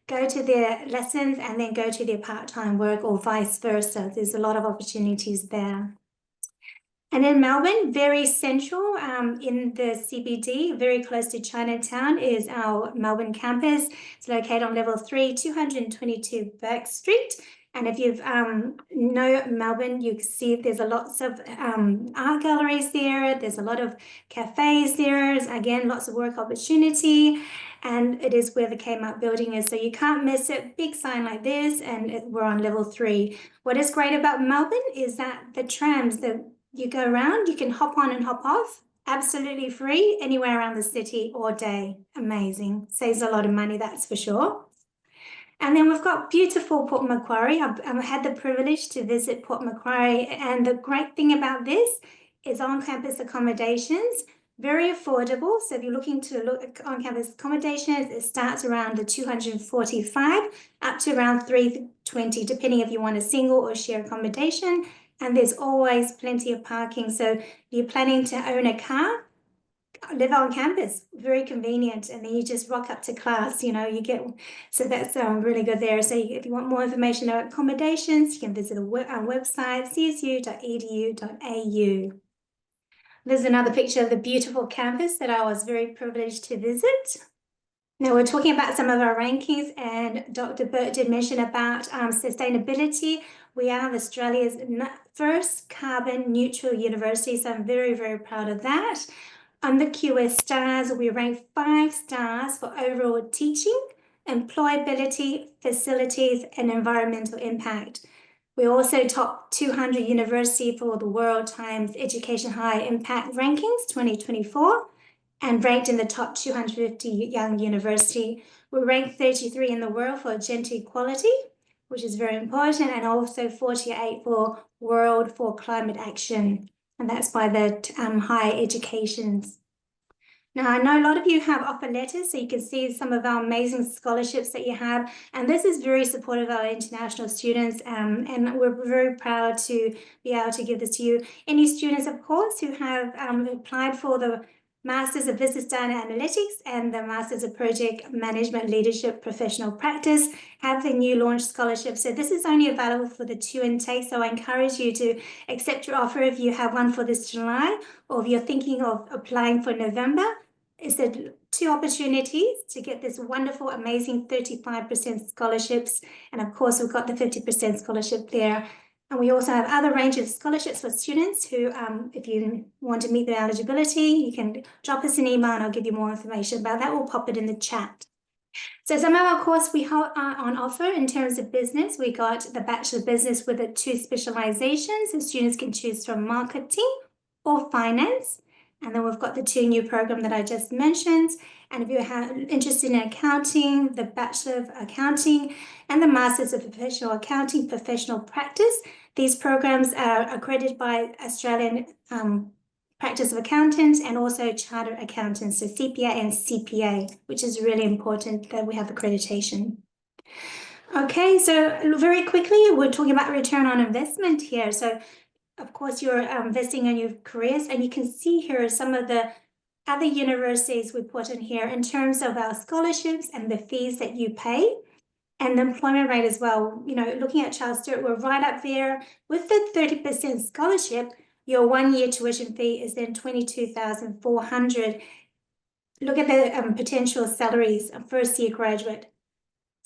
go to their lessons and then go to their part-time work, or vice versa. There's a lot of opportunities there. And in Melbourne, very central in the CBD, very close to Chinatown, is our Melbourne campus. It's located on level 3, 222 Birt Street. And if you know Melbourne, you can see there's a lots of art galleries there. There's a lot of cafes there. Again, lots of work opportunity. And it is where the Kmart building is. So you can't miss it. Big sign like this, and we're on level 3. What is great about Melbourne is that the trams, you go around, you can hop on and hop off, absolutely free, anywhere around the city all day. Amazing. Saves a lot of money, that's for sure. And then we've got beautiful Port Macquarie. I've had the privilege to visit Port Macquarie, and the great thing about this is on-campus accommodations, very affordable. So if you're looking to look at on-campus accommodations, it starts around the $245 up to around $320, depending if you want a single or share accommodation. And there's always plenty of parking. So if you're planning to own a car, live on campus, very convenient, and then you just rock up to class, you get, so that's really good there. So if you want more information about accommodations, you can visit our website, csu.edu.au. There's another picture of the beautiful campus that I was very privileged to visit. Now we're talking about some of our rankings, and Dr. Birt did mention about sustainability. We are Australia's first carbon neutral university, so I'm very, very proud of that. On the QS stars, we rank 5 stars for overall teaching, employability, facilities, and environmental impact. We're also top 200 university for the World Times Education High Impact Rankings 2024, and ranked in the top 250 young university. We're ranked 33 in the world for gender equality, which is very important, and also 48 for World for Climate Action, and that's by the higher educations. Now, I know a lot of you have offer letters, so you can see some of our amazing scholarships that you have, and this is very supportive of our international students, and we're very proud to be able to give this to you. Any students, of course, who have applied for the Masters of Business Data Analytics and the Masters of Project Management Leadership Professional Practice have the new launch scholarship. So this is only available for the 2 intakes. So I encourage you to accept your offer if you have one for this July, or if you're thinking of applying for November. It's two opportunities to get this wonderful, amazing 35% scholarships. And of course, we've got the 50% scholarship there. And we also have other range of scholarships for students who, if you want to meet their eligibility, you can drop us an email and I'll give you more information about that. We'll pop it in the chat. So some of our courses we have on offer in terms of business. We got the Bachelor of Business with the 2 specializations. So students can choose from marketing or finance. And then we've got the 2 new program that I just mentioned. And if you're interested in accounting, the Bachelor of Accounting and the Masters of Professional Accounting, Professional Practice, these programs are accredited by Australian Practice of Accountants and also Chartered Accountants, so CPA and CPA, which is really important that we have accreditation. Okay, so very quickly, we're talking about return on investment here. So of course, you're investing in your careers, and you can see here some of the other universities we put in here in terms of our scholarships and the fees that you pay and the employment rate as well. You know, looking at Charles Sturt, we're right up there with the 30% scholarship. Your 1-year tuition fee is then $22,400. Look at the potential salaries of first-year graduate,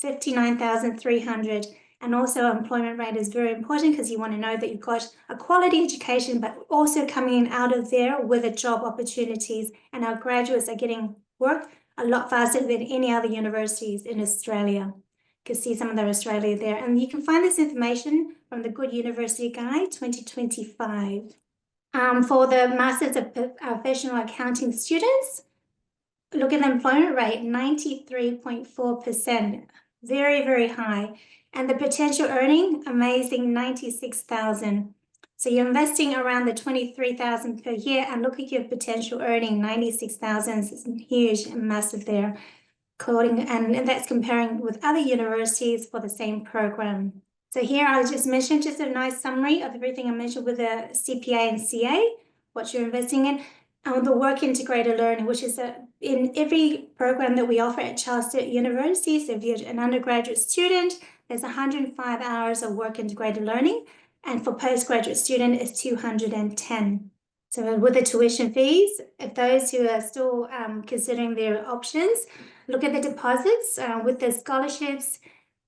$59,300. And also employment rate is very important because you want to know that you've got a quality education, but also coming out of there with a job opportunities. And our graduates are getting work a lot faster than any other universities in Australia. You can see some of the Australia there. And you can find this information from the Good University Guide 2025. For the Masters of Professional Accounting students, look at the employment rate, 93.4%. Very, very high. And the potential earning, amazing, 96,000. So you're investing around the 23,000 per year, and look at your potential earning, 96,000 is huge and massive there. And that's comparing with other universities for the same program. So here I just mentioned just a nice summary of everything I mentioned with the CPA and CA, what you're investing in. The work integrated learning, which is in every program that we offer at Charles Sturt University. So if you're an undergraduate student, there's 105 hours of work integrated learning. And for postgraduate student, it's 210. So with the tuition fees, if those who are still considering their options, look at the deposits with the scholarships.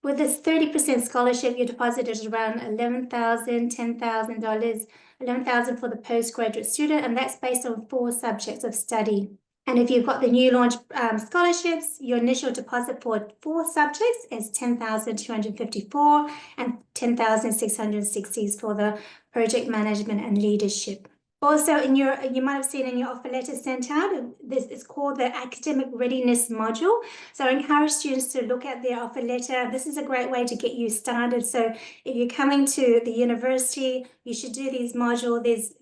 With this 30% scholarship, your deposit is around $11,000, $10,000, $11,000 for the postgraduate student, and that's based on 4 subjects of study. And if you've got the new launch scholarships, your initial deposit for 4 subjects is $10,254 and $10,660 for the project management and leadership. Also, you might have seen in your offer letter sent out, this is called the academic readiness module. So I encourage students to look at their offer letter. This is a great way to get you started. So if you're coming to the university, you should do these modules. There's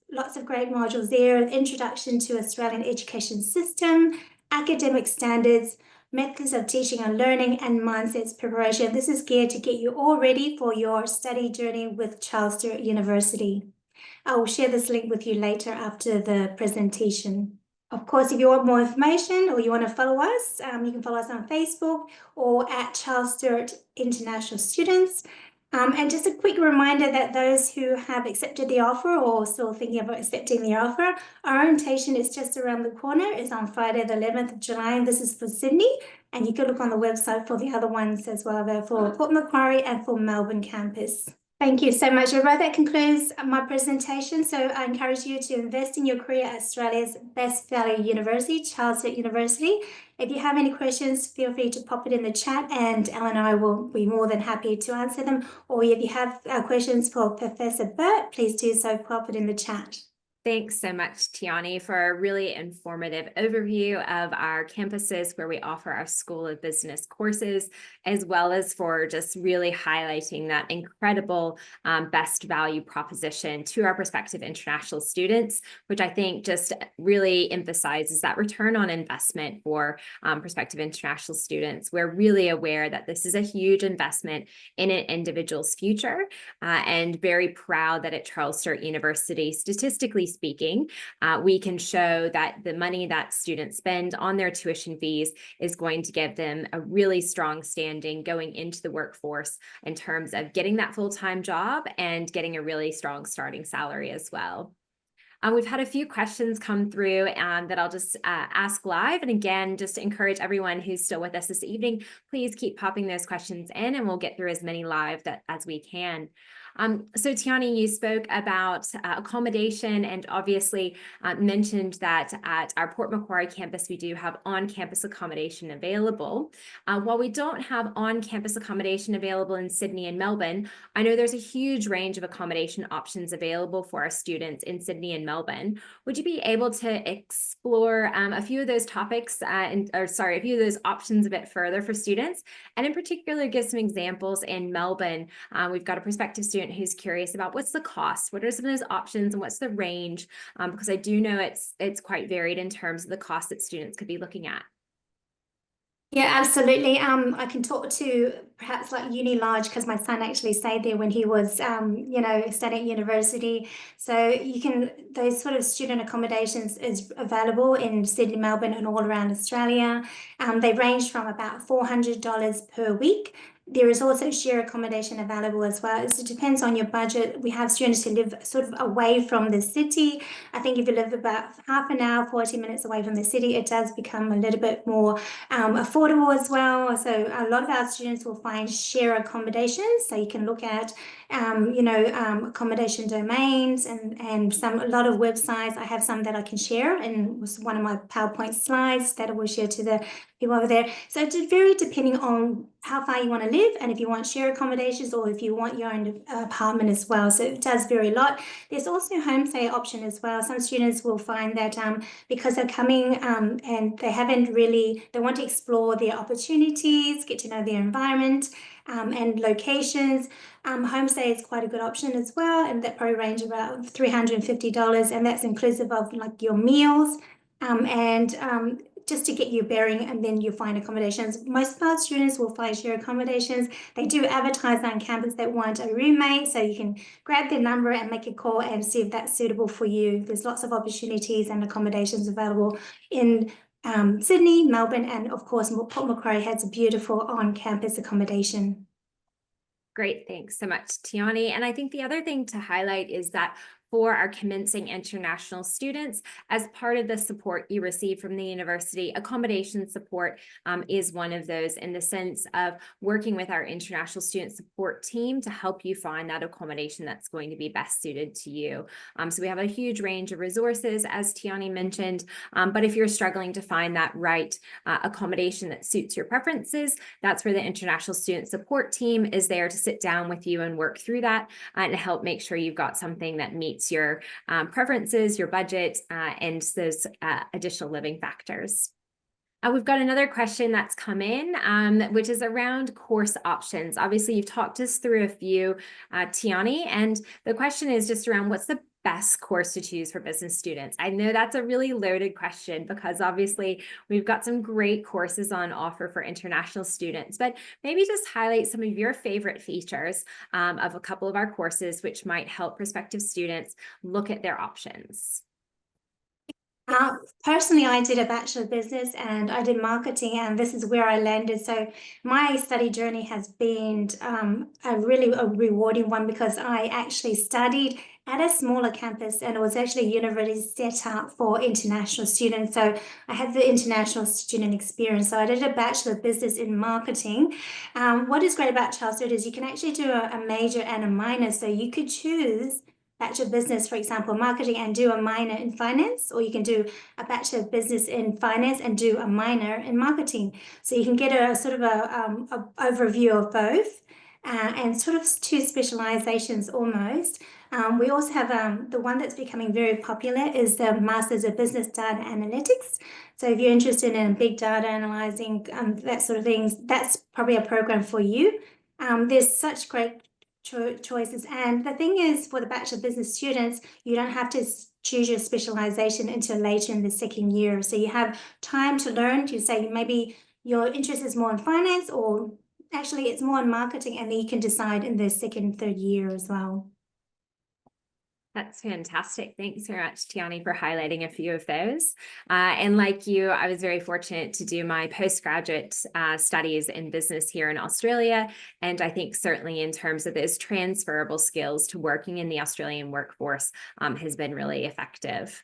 lots of great modules there. Introduction to Australian education system, academic standards, methods of teaching and learning, and mindsets preparation. This is geared to get you all ready for your study journey with Charles Sturt University. I will share this link with you later after the presentation. Of course, if you want more information or you want to follow us, you can follow us on Facebook or at Charles Sturt International Students. And just a quick reminder that those who have accepted the offer or still thinking about accepting the offer, our orientation is just around the corner. It's on Friday, the 11th of July, and this is for Sydney. And you can look on the website for the other ones as well, there for Port Macquarie and for Melbourne campus. Thank you so much, everybody. That concludes my presentation. So I encourage you to invest in your career at Australia's best value university, Charles Sturt University. If you have any questions, feel free to pop it in the chat and Ellen and I will be more than happy to answer them. Or if you have questions for Professor Birt, please do so, pop it in the chat. Thanks so much, Tiani, for a really informative overview of our campuses where we offer our School of Business courses, as well as for just really highlighting that incredible best value proposition to our prospective international students, which I think just really emphasizes that return on investment for prospective international students. We're really aware that this is a huge investment in an individual's future and very proud that at Charles Sturt University, statistically speaking, we can show that the money that students spend on their tuition fees is going to give them a really strong standing going into the workforce in terms of getting that full-time job and getting a really strong starting salary as well. We've had a few questions come through that I'll just ask live. And again, just to encourage everyone who's still with us this evening, please keep popping those questions in and we'll get through as many live as we can. So Tiani, you spoke about accommodation and obviously mentioned that at our Port Macquarie campus, we do have on-campus accommodation available. While we don't have on-campus accommodation available in Sydney and Melbourne, I know there's a huge range of accommodation options available for our students in Sydney and Melbourne. Would you be able to explore a few of those topics, a few of those options a bit further for students? And in particular, give some examples in Melbourne. We've got a prospective student who's curious about what's the cost, what are some of those options, and what's the range? Because I do know it's quite varied in terms of the cost that students could be looking at. Yeah, absolutely. I can talk to perhaps like Uni Lodge because my son actually stayed there when he was, studying at university. So those sort of student accommodations is available in Sydney, Melbourne, and all around Australia. They range from about $400 per week. There is also share accommodation available as well. It depends on your budget. We have students who live sort of away from the city. I think if you live about half an hour, 40 minutes away from the city, it does become a little bit more affordable as well. So a lot of our students will find share accommodations. So you can look at, accommodation domains and a lot of websites. I have some that I can share, and was one of my PowerPoint slides that I will share to the people over there. So it's very depending on how far you want to live and if you want share accommodations or if you want your own apartment as well. So it does vary a lot. There's also a homestay option as well. Some students will find that because they're coming and they want to explore their opportunities, get to know their environment and locations. Homestay is quite a good option as well, and that probably range about $350, and that's inclusive of like your meals just to get you bearing, and then you find accommodations. Most of our students will find share accommodations. They do advertise on campus that want a roommate, so you can grab their number and make a call and see if that's suitable for you. There's lots of opportunities and accommodations available in Sydney, Melbourne, and of course, Port Macquarie has a beautiful on-campus accommodation. Great, thanks so much, Tiani. And I think the other thing to highlight is that for our commencing international students, as part of the support you receive from the university, accommodation support is one of those, in the sense of working with our international student support team to help you find that accommodation that's going to be best suited to you. So we have a huge range of resources, as Tiani mentioned, but if you're struggling to find that right accommodation that suits your preferences, that's where the international student support team is there to sit down with you and work through that and help make sure you've got something that meets your preferences, your budget, and those additional living factors. We've got another question that's come in, which is around course options. Obviously, you've talked us through a few, Tiani, and the question is just around what's the best course to choose for business students? I know that's a really loaded question because obviously we've got some great courses on offer for international students, but maybe just highlight some of your favorite features of a couple of our courses, which might help prospective students look at their options. Personally, I did a Bachelor of Business and I did marketing, and this is where I landed. So my study journey has been a really rewarding one because I actually studied at a smaller campus, and it was actually a university set up for international students. So I had the international student experience. So I did a Bachelor of Business in marketing. What is great about Charles Sturt is you can actually do a major and a minor. So you could choose Bachelor of Business, for example, marketing, and do a minor in finance, or you can do a Bachelor of Business in finance and do a minor in marketing. So you can get a sort of a overview of both and sort of two specializations almost. We also have the one that's becoming very popular is the Masters of Business Data Analytics. So if you're interested in big data analyzing, that sort of things, that's probably a program for you. There's such great choices, and the thing is, for the Bachelor of Business students, you don't have to choose your specialization until later in the second year, so you have time to learn. To say maybe your interest is more in finance, or actually it's more in marketing, and then you can decide in the second, third year as well. That's fantastic. Thanks very much, Tiani, for highlighting a few of those. And like you, I was very fortunate to do my postgraduate studies in business here in Australia. And I think certainly in terms of those transferable skills to working in the Australian workforce has been really effective.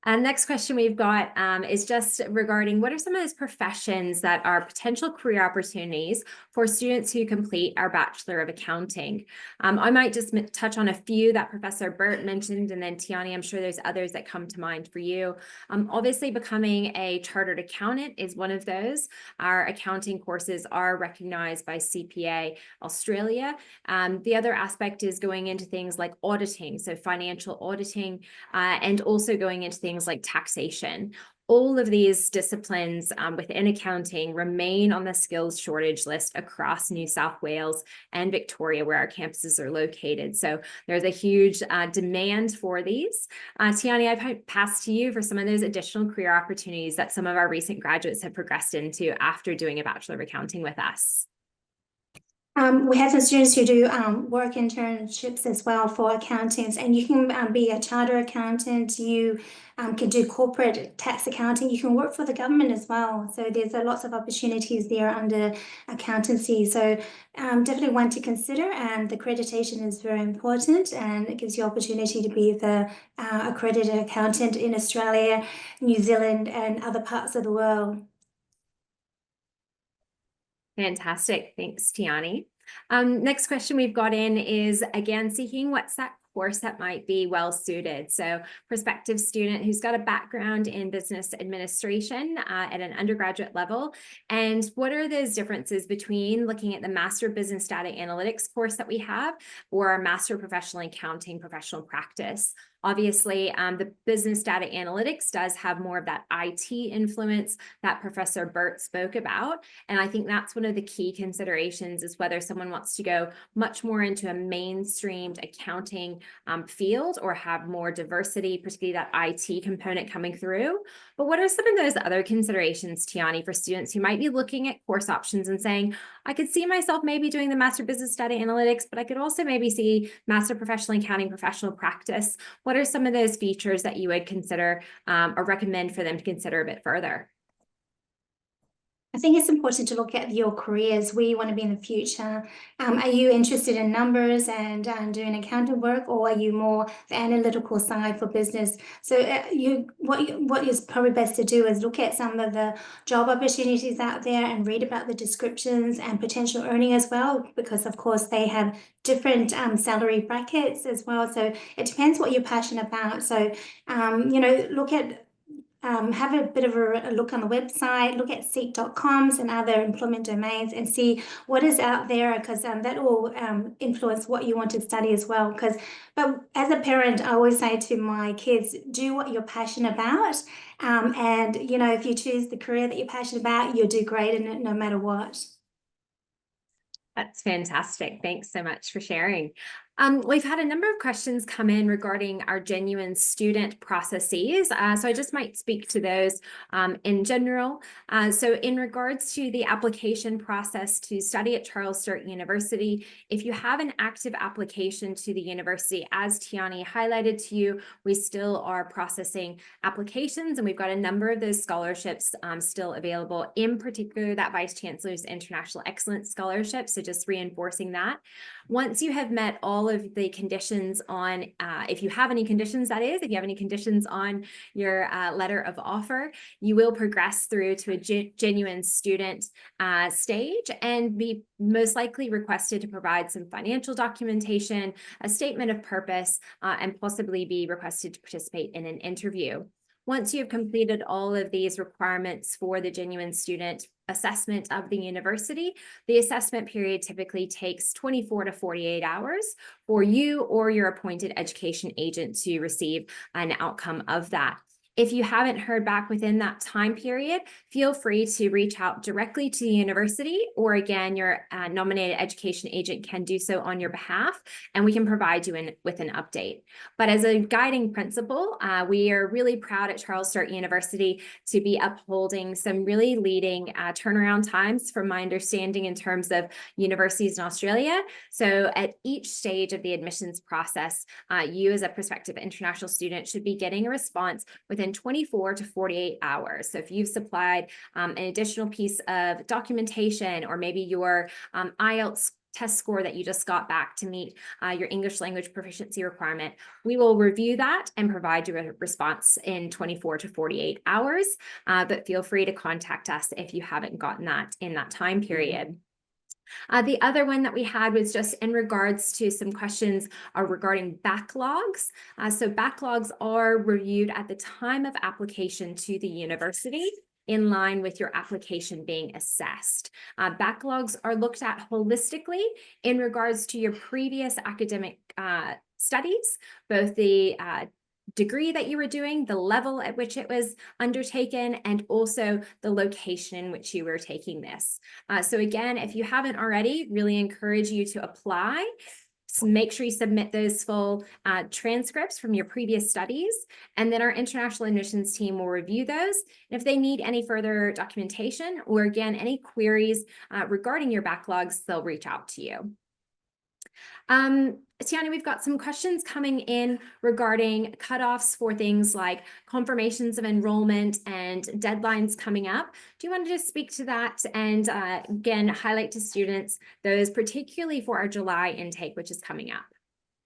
Next question we've got is just regarding what are some of those professions that are potential career opportunities for students who complete our Bachelor of Accounting. I might just touch on a few that Professor Birt mentioned, and then Tiani, I'm sure there's others that come to mind for you. Obviously, becoming a chartered accountant is one of those. Our accounting courses are recognized by CPA Australia. The other aspect is going into things like auditing, so financial auditing, and also going into things like taxation. All of these disciplines within accounting remain on the skills shortage list across New South Wales and Victoria, where our campuses are located. So there's a huge demand for these. Tiani, I pass to you for some of those additional career opportunities that some of our recent graduates have progressed into after doing a Bachelor of Accounting with us. We have some students who do work internships as well for accountants, and you can be a charter accountant, you can do corporate tax accounting, you can work for the government as well. So there's lots of opportunities there under accountancy. So definitely one to consider, and the accreditation is very important, and it gives you opportunity to be the accredited accountant in Australia, New Zealand, and other parts of the world. Fantastic. Thanks, Tiani. Next question we've got in is, again, seeking what's that course that might be well suited. So prospective student who's got a background in business administration at an undergraduate level. And what are those differences between looking at the Master Business Data Analytics course that we have or our Master Professional Accounting Professional Practice? Obviously, the business data analytics does have more of that IT influence that Professor Birt spoke about. And I think that's one of the key considerations is whether someone wants to go much more into a mainstreamed accounting field or have more diversity, particularly that IT component coming through. But what are some of those other considerations, Tiani, for students who might be looking at course options and saying, I could see myself maybe doing the Master Business Data Analytics, but I could also maybe see Master Professional Accounting Professional Practice. What are some of those features that you would consider or recommend for them to consider a bit further? I think it's important to look at your careers, where you want to be in the future. Are you interested in numbers and doing accounting work, or are you more the analytical side for business? So what is probably best to do is look at some of the job opportunities out there and read about the descriptions and potential earning as well, because of course they have different salary brackets as well. So it depends what you're passionate about. So look at have a bit of a look on the website, look at seek.coms and other employment domains and see what is out there, because that will influence what you want to study as well. But as a parent, I always say to my kids, do what you're passionate about. And, if you choose the career that you're passionate about, you'll do great in it no matter what. That's fantastic. Thanks so much for sharing. We've had a number of questions come in regarding our genuine student processes. So I just might speak to those in general. So in regards to the application process to study at Charles Sturt University, if you have an active application to the university, as Tiani highlighted to you, we still are processing applications, and we've got a number of those scholarships still available, in particular that Vice Chancellor's International Excellence Scholarship. So just reinforcing that. Once you have met all of the conditions on, if you have any conditions, that is, if you have any conditions on your letter of offer, you will progress through to a genuine student stage and be most likely requested to provide some financial documentation, a statement of purpose, and possibly be requested to participate in an interview. Once you have completed all of these requirements for the genuine student assessment of the university, the assessment period typically takes 24 to 48 hours for you or your appointed education agent to receive an outcome of that. If you haven't heard back within that time period, feel free to reach out directly to the university, or again, your nominated education agent can do so on your behalf, and we can provide you with an update. But as a guiding principle, we are really proud at Charles Sturt University to be upholding some really leading turnaround times, from my understanding, in terms of universities in Australia. So at each stage of the admissions process, you as a prospective international student should be getting a response within 24 to 48 hours. So if you've supplied an additional piece of documentation, or maybe your IELTS test score that you just got back to meet your English language proficiency requirement, we will review that and provide you a response in 24 to 48 hours. But feel free to contact us if you haven't gotten that in that time period. The other one that we had was just in regards to some questions regarding backlogs. So backlogs are reviewed at the time of application to the university, in line with your application being assessed. Backlogs are looked at holistically in regards to your previous academic studies, both the degree that you were doing, the level at which it was undertaken, and also the location in which you were taking this. So again, if you haven't already, really encourage you to apply. So make sure you submit those full transcripts from your previous studies, and then our international admissions team will review those. And if they need any further documentation, or again, any queries regarding your backlogs, they'll reach out to you. Tiani, we've got some questions coming in regarding cutoffs for things like confirmations of enrollment and deadlines coming up. Do you want to just speak to that and again, highlight to students those, particularly for our July intake, which is coming up?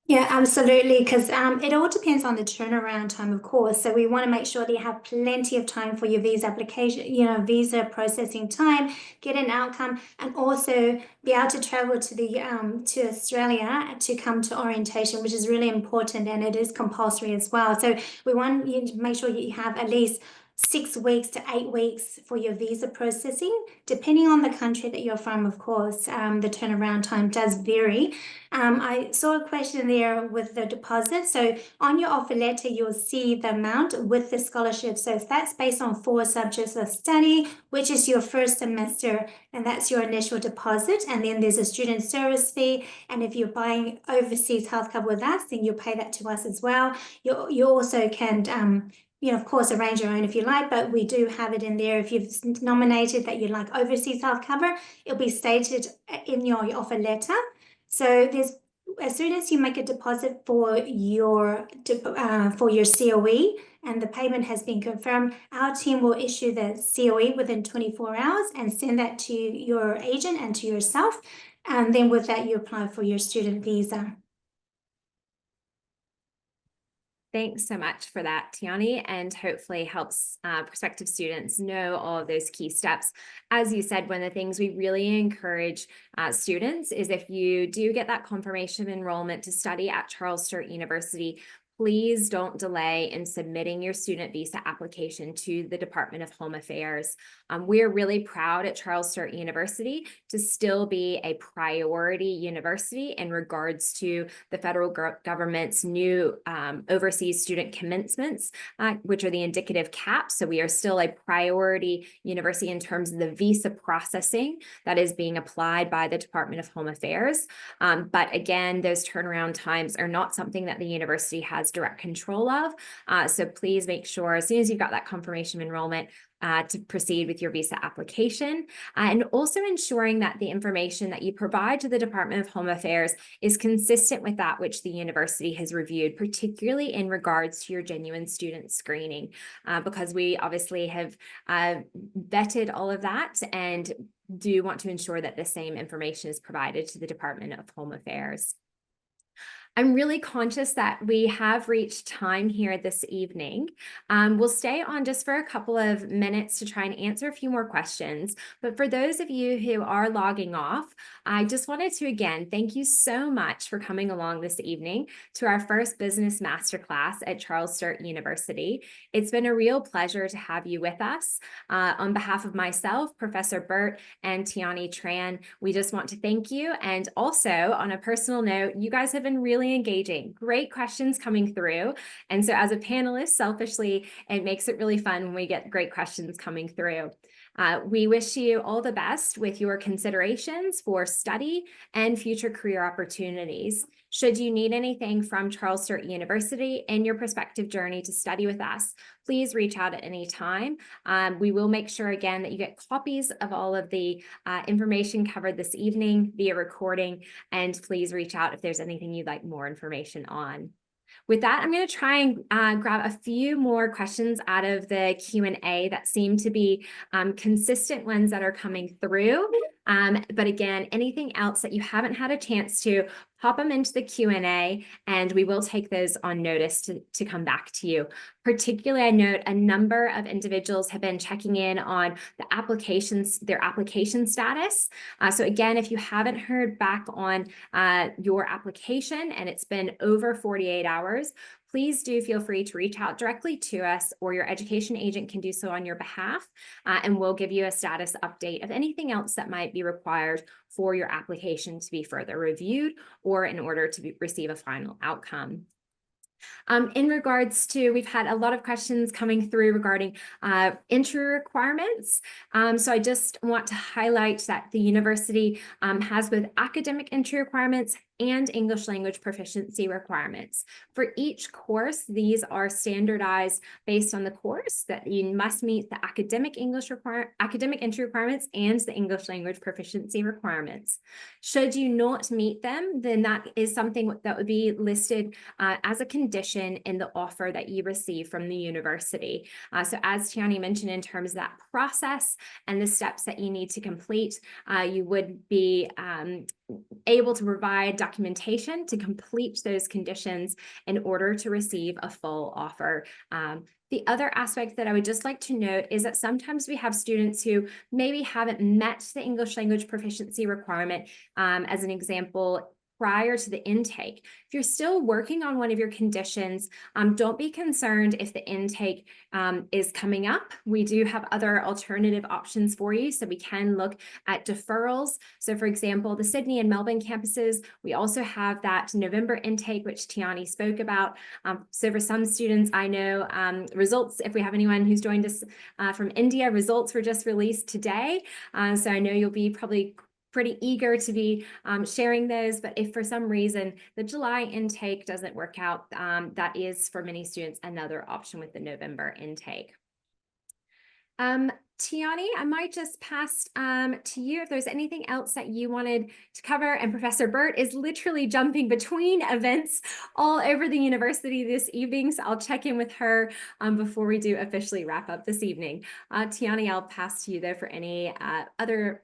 Yeah, absolutely, because it all depends on the turnaround time, of course. So we want to make sure that you have plenty of time for your visa application, visa processing time, get an outcome, and also be able to travel to the to Australia to come to orientation, which is really important, and it is compulsory as well. So we want you to make sure you have at least 6 weeks to 8 weeks for your visa processing, depending on the country that you're from, of course. The turnaround time does vary. I saw a question there with the deposit. So on your offer letter, you'll see the amount with the scholarship. So if that's based on 4 subjects of study, which is your first semester, and that's your initial deposit. And then there's a student service fee. And if you're buying overseas health cover with us, then you'll pay that to us as well. You also can of course, arrange your own if you like, but we do have it in there. If you've nominated that you'd like overseas health cover, it'll be stated in your offer letter. So as soon as you make a deposit for your COE and the payment has been confirmed, our team will issue the COE within 24 hours and send that to your agent and to yourself. And then with that, you apply for your student visa. Thanks so much for that, Tiani, and hopefully helps prospective students know all of those key steps. As you said, one of the things we really encourage students is, if you do get that confirmation of enrollment to study at Charles Sturt University, please don't delay in submitting your student visa application to the Department of Home Affairs. We're really proud at Charles Sturt University to still be a priority university in regards to the federal government's new overseas student commencements, which are the indicative caps. So we are still a priority university in terms of the visa processing that is being applied by the Department of Home Affairs. But again, those turnaround times are not something that the university has direct control of. So please make sure, as soon as you've got that confirmation of enrollment, to proceed with your visa application, and also ensuring that the information that you provide to the Department of Home Affairs is consistent with that which the university has reviewed, particularly in regards to your genuine student screening, because we obviously have vetted all of that and do want to ensure that the same information is provided to the Department of Home Affairs. I'm really conscious that we have reached time here this evening. We'll stay on just for a couple of minutes to try and answer a few more questions. But for those of you who are logging off, I just wanted to again thank you so much for coming along this evening to our first business masterclass at Charles Sturt University. It's been a real pleasure to have you with us. On behalf of myself, Professor Birt, and Tiani Tran, we just want to thank you. And also, on a personal note, you guys have been really really engaging. Great questions coming through. And so as a panelist, selfishly, it makes it really fun when we get great questions coming through. We wish you all the best with your considerations for study and future career opportunities. Should you need anything from Charles Sturt University in your prospective journey to study with us, please reach out at any time. We will make sure again that you get copies of all of the information covered this evening via recording, and please reach out if there's anything you'd like more information on. With that, I'm going to try and grab a few more questions out of the Q&A that seem to be consistent ones that are coming through. But again, anything else that you haven't had a chance to, pop them into the Q&A, and we will take those on notice to come back to you. Particularly, I note a number of individuals have been checking in on the applications, their application status. So again, if you haven't heard back on your application and it's been over 48 hours, please do feel free to reach out directly to us, or your education agent can do so on your behalf, and we'll give you a status update of anything else that might be required for your application to be further reviewed or in order to receive a final outcome. In regards to, we've had a lot of questions coming through regarding entry requirements. So I just want to highlight that the university has both academic entry requirements and English language proficiency requirements. For each course, these are standardized based on the course, that you must meet the academic entry requirements and the English language proficiency requirements. Should you not meet them, then that is something that would be listed as a condition in the offer that you receive from the university. So as Tiani mentioned, in terms of that process and the steps that you need to complete, you would be able to provide documentation to complete those conditions in order to receive a full offer. The other aspect that I would just like to note is that sometimes we have students who maybe haven't met the English language proficiency requirement, as an example, prior to the intake. If you're still working on one of your conditions, don't be concerned if the intake is coming up. We do have other alternative options for you, so we can look at deferrals. So for example, the Sydney and Melbourne campuses, we also have that November intake, which Tiani spoke about. So for some students, I know results, if we have anyone who's joined us from India, results were just released today. So I know you'll be probably pretty eager to be sharing those, but if for some reason the July intake doesn't work out, that is for many students another option with the November intake. Tiani, I might just pass to you if there's anything else that you wanted to cover, and Professor Birt is literally jumping between events all over the university this evening, so I'll check in with her before we do officially wrap up this evening. Tiani, I'll pass to you though for any other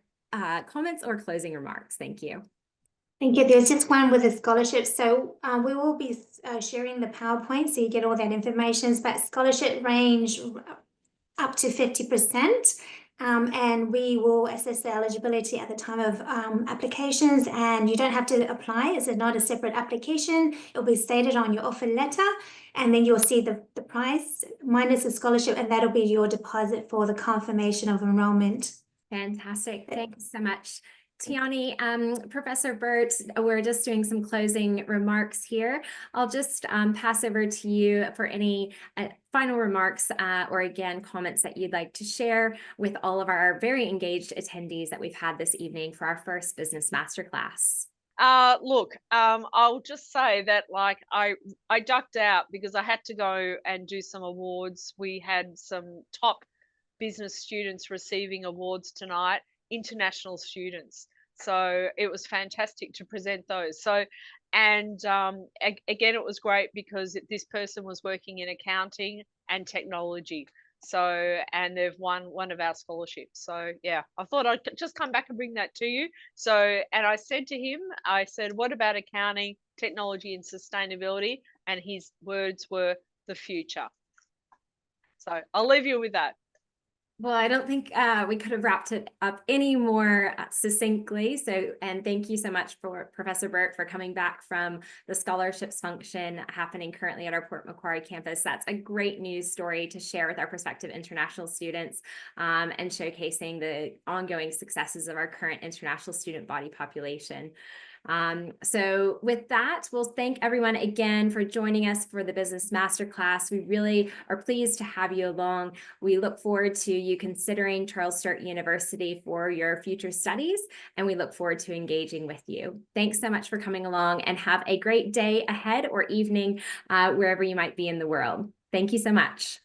comments or closing remarks. Thank you. Thank you. There's just one with a scholarship. So we will be sharing the PowerPoint so you get all that information, but scholarship range up to 50%. And we will assess the eligibility at the time of applications, and you don't have to apply. It's not a separate application. It'll be stated on your offer letter, and then you'll see the price minus the scholarship, and that'll be your deposit for the confirmation of enrollment. Fantastic. Thanks so much, Tiani. Professor Birt, we're just doing some closing remarks here. I'll just pass over to you for any final remarks or again, comments that you'd like to share with all of our very engaged attendees that we've had this evening for our first business masterclass. Look, I'll just say that I ducked out because I had to go and do some awards. We had some top business students receiving awards tonight, international students. So it was fantastic to present those. So, and again, it was great because this person was working in accounting and technology. So, and they've won one of our scholarships. So yeah, I thought I'd just come back and bring that to you. So, and I said to him, I said, what about accounting, technology and sustainability? And his words were the future. So I'll leave you with that. Well, I don't think we could have wrapped it up any more succinctly. So, and thank you so much for Professor Birt for coming back from the scholarships function happening currently at our Port Macquarie campus. That's a great news story to share with our prospective international students and showcasing the ongoing successes of our current international student body population. So with that, we'll thank everyone again for joining us for the Business Masterclass. We really are pleased to have you along. We look forward to you considering Charles Sturt University for your future studies, and we look forward to engaging with you. Thanks so much for coming along, and have a great day ahead or evening wherever you might be in the world. Thank you so much.